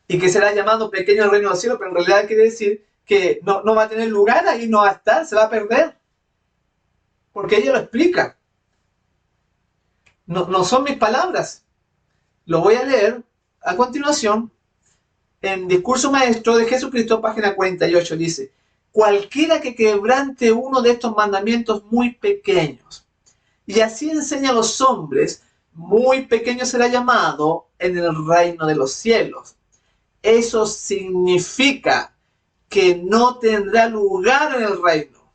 y que será llamado pequeño el reino del cielo, pero en realidad quiere decir que no va a tener lugar ahí, no va a estar, se va a perder. Porque ella lo explica. No son mis palabras. Lo voy a leer a continuación en Discurso Maestro de Jesucristo, página 48, dice, cualquiera que quebrante uno de estos mandamientos muy pequeños, y así enseña a los hombres, muy pequeño será llamado en el reino de los cielos. Eso significa que no tendrá lugar en el reino,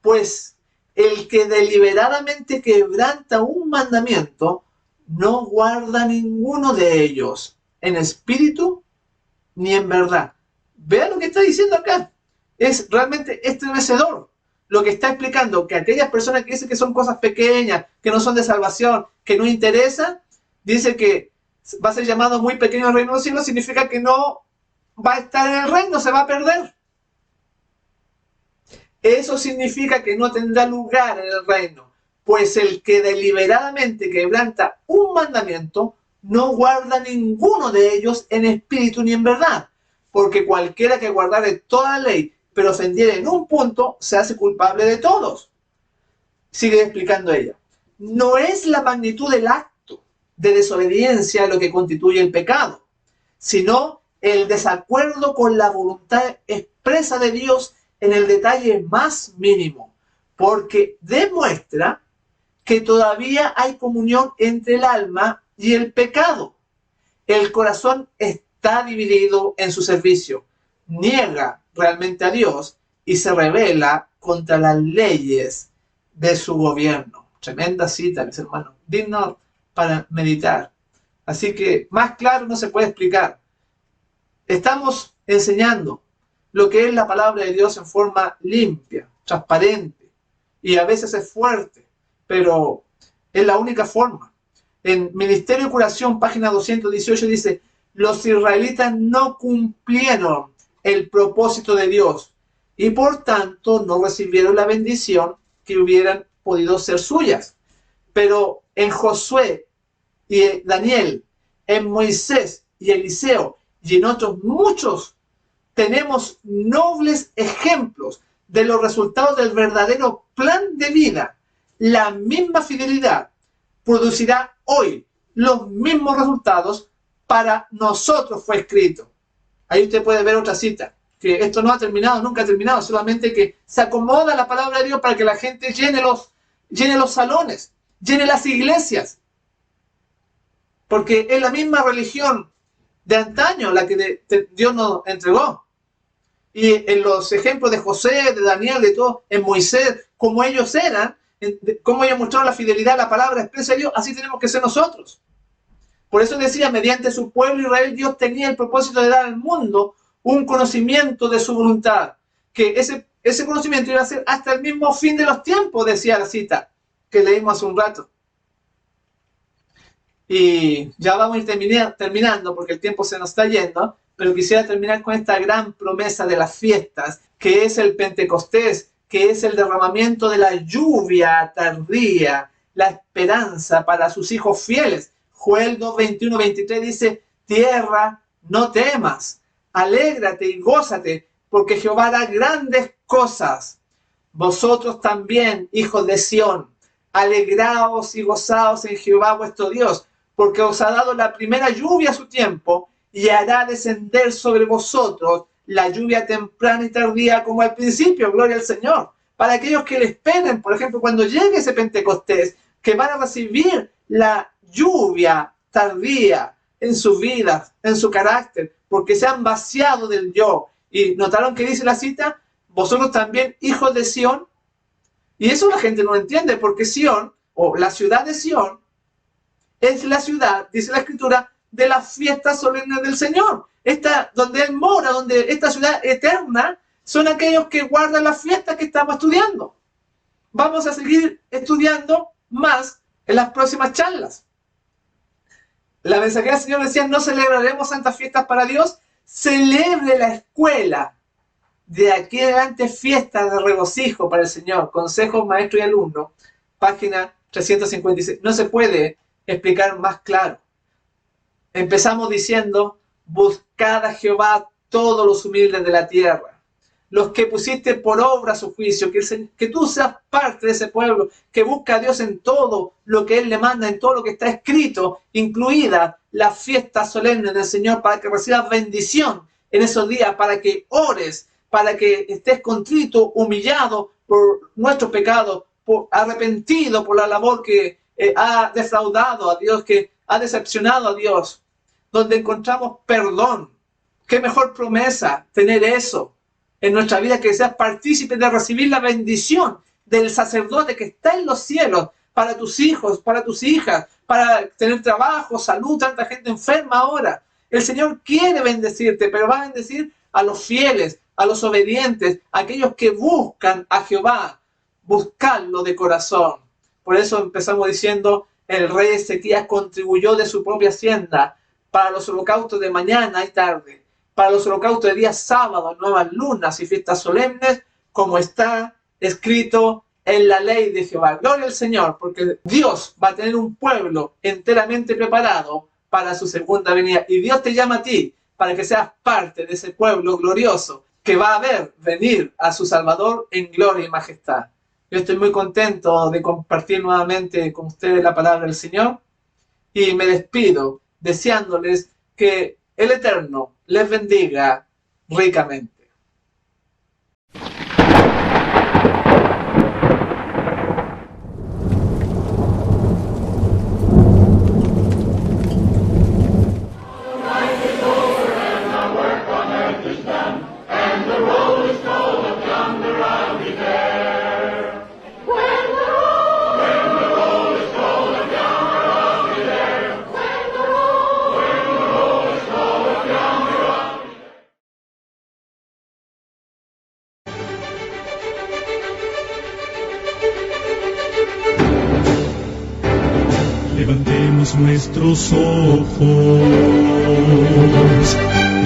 pues el que deliberadamente quebranta un mandamiento, no guarda ninguno de ellos, en espíritu ni en verdad. Vean lo que está diciendo acá. Es realmente estremecedor. Lo que está explicando, que aquellas personas que dicen que son cosas pequeñas, que no son de salvación, que no interesan, dice que va a ser llamado muy pequeño el reino de los cielos, significa que no va a estar en el reino, se va a perder. Eso significa que no tendrá lugar en el reino, pues el que deliberadamente quebranta un mandamiento, no guarda ninguno de ellos en espíritu ni en verdad, porque cualquiera que guardare toda la ley, pero ofendiere en un punto, se hace culpable de todos. Sigue explicando ella. No es la magnitud del acto de desobediencia lo que constituye el pecado, sino el desacuerdo con la voluntad expresa de Dios en el detalle más mínimo, porque demuestra que todavía hay comunión entre el alma y el pecado. El corazón está dividido en su servicio, niega realmente a Dios y se rebela contra las leyes de su gobierno. Tremenda cita, mis hermanos, digno para meditar. Así que más claro no se puede explicar. Estamos enseñando lo que es la palabra de Dios en forma limpia, transparente, y a veces es fuerte, pero es la única forma. En Ministerio de Curación, página 218, dice, los israelitas no cumplieron el propósito de Dios y por tanto no recibieron la bendición que hubieran podido ser suyas. Pero en Josué y Daniel, en Moisés y Eliseo y en otros muchos, tenemos nobles ejemplos de los resultados del verdadero plan de vida. La misma fidelidad producirá hoy los mismos resultados. Para nosotros fue escrito. Ahí usted puede ver otra cita, que esto no ha terminado, nunca ha terminado, solamente que se acomoda la palabra de Dios para que la gente llene los salones, llene las iglesias. Porque es la misma religión de antaño la que Dios nos entregó. Y en los ejemplos de José, de Daniel, de todo, en Moisés, como ellos eran, como ellos mostraron la fidelidad a la palabra expresa de Dios, así tenemos que ser nosotros. Por eso decía, mediante su pueblo Israel, Dios tenía el propósito de dar al mundo un conocimiento de su voluntad, que ese conocimiento iba a ser hasta el mismo fin de los tiempos, decía la cita que leímos hace un rato. Y ya vamos a ir terminando porque el tiempo se nos está yendo, pero quisiera terminar con esta gran promesa de las fiestas, que es el Pentecostés, que es el derramamiento de la lluvia tardía, la esperanza para sus hijos fieles. Joel 2, 21, 23 dice: tierra, no temas, alégrate y gózate, porque Jehová hará grandes cosas. Vosotros también, hijos de Sión, alegraos y gozaos en Jehová vuestro Dios, porque os ha dado la primera lluvia a su tiempo, y hará descender sobre vosotros la lluvia temprana y tardía como al principio. Gloria al Señor. Para aquellos que le esperen, por ejemplo, cuando llegue ese Pentecostés, que van a recibir la lluvia tardía en sus vidas, en su carácter, porque se han vaciado del yo. Y notaron que dice la cita: vosotros también, hijos de Sión. Y eso la gente no entiende, porque Sión, o la ciudad de Sión, es la ciudad, dice la Escritura, de las fiestas solemnes del Señor. Esta, donde Él mora, donde esta ciudad eterna, son aquellos que guardan las fiestas que estamos estudiando. Vamos a seguir estudiando más en las próximas charlas. La mensajera del Señor decía: no celebraremos santas fiestas para Dios, celebre la escuela. De aquí en adelante, fiestas de regocijo para el Señor. Consejos maestro y alumno, página 356. No se puede explicar más claro. Empezamos diciendo: buscad a Jehová todos los humildes de la tierra, los que pusiste por obra su juicio, que tú seas parte de ese pueblo, que busca a Dios en todo lo que Él le manda, en todo lo que está escrito, incluida las fiestas solemnes del Señor, para que recibas bendición en esos días, para que ores, para que estés contrito, humillado por nuestros pecados, arrepentido por la labor que ha defraudado a Dios, que ha decepcionado a Dios, donde encontramos perdón. Qué mejor promesa tener eso en nuestra vida, que seas partícipe de recibir la bendición del sacerdote que está en los cielos para tus hijos, para tus hijas, para tener trabajo, salud, tanta gente enferma ahora. El Señor quiere bendecirte, pero va a bendecir a los fieles, a los obedientes, a aquellos que buscan a Jehová, buscarlo de corazón. Por eso empezamos diciendo: el rey Ezequías contribuyó de su propia hacienda para los holocaustos de mañana y tarde, para los holocaustos de días sábados, nuevas lunas y fiestas solemnes, como está escrito en la ley de Jehová. Gloria al Señor, porque Dios va a tener un pueblo enteramente preparado para su segunda venida. Y Dios te llama a ti para que seas parte de ese pueblo glorioso que va a ver venir a su Salvador en gloria y majestad. Yo estoy muy contento de compartir nuevamente con ustedes la palabra del Señor, y me despido deseándoles que el Eterno les bendiga ricamente. Levantemos nuestros ojos,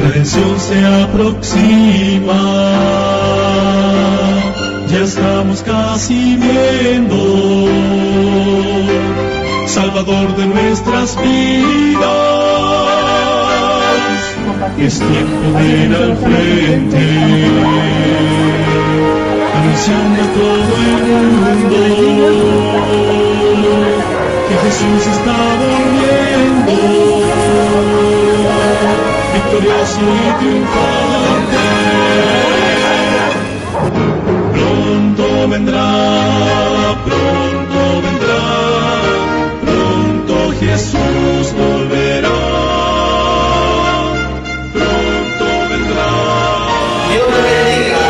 la redención se aproxima, ya estamos casi viendo, Salvador de nuestras vidas. Es tiempo de ir al frente, anunciando a todo el mundo que Jesús está volviendo, victorioso y triunfante. Pronto vendrá, pronto Jesús volverá, pronto vendrá. Dios te bendiga.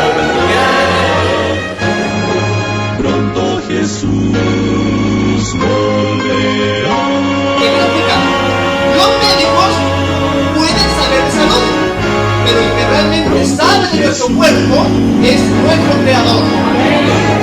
Pronto Jesús volverá. Los médicos pueden saber de salud, pero el que realmente nuestro cuerpo es nuestro creador.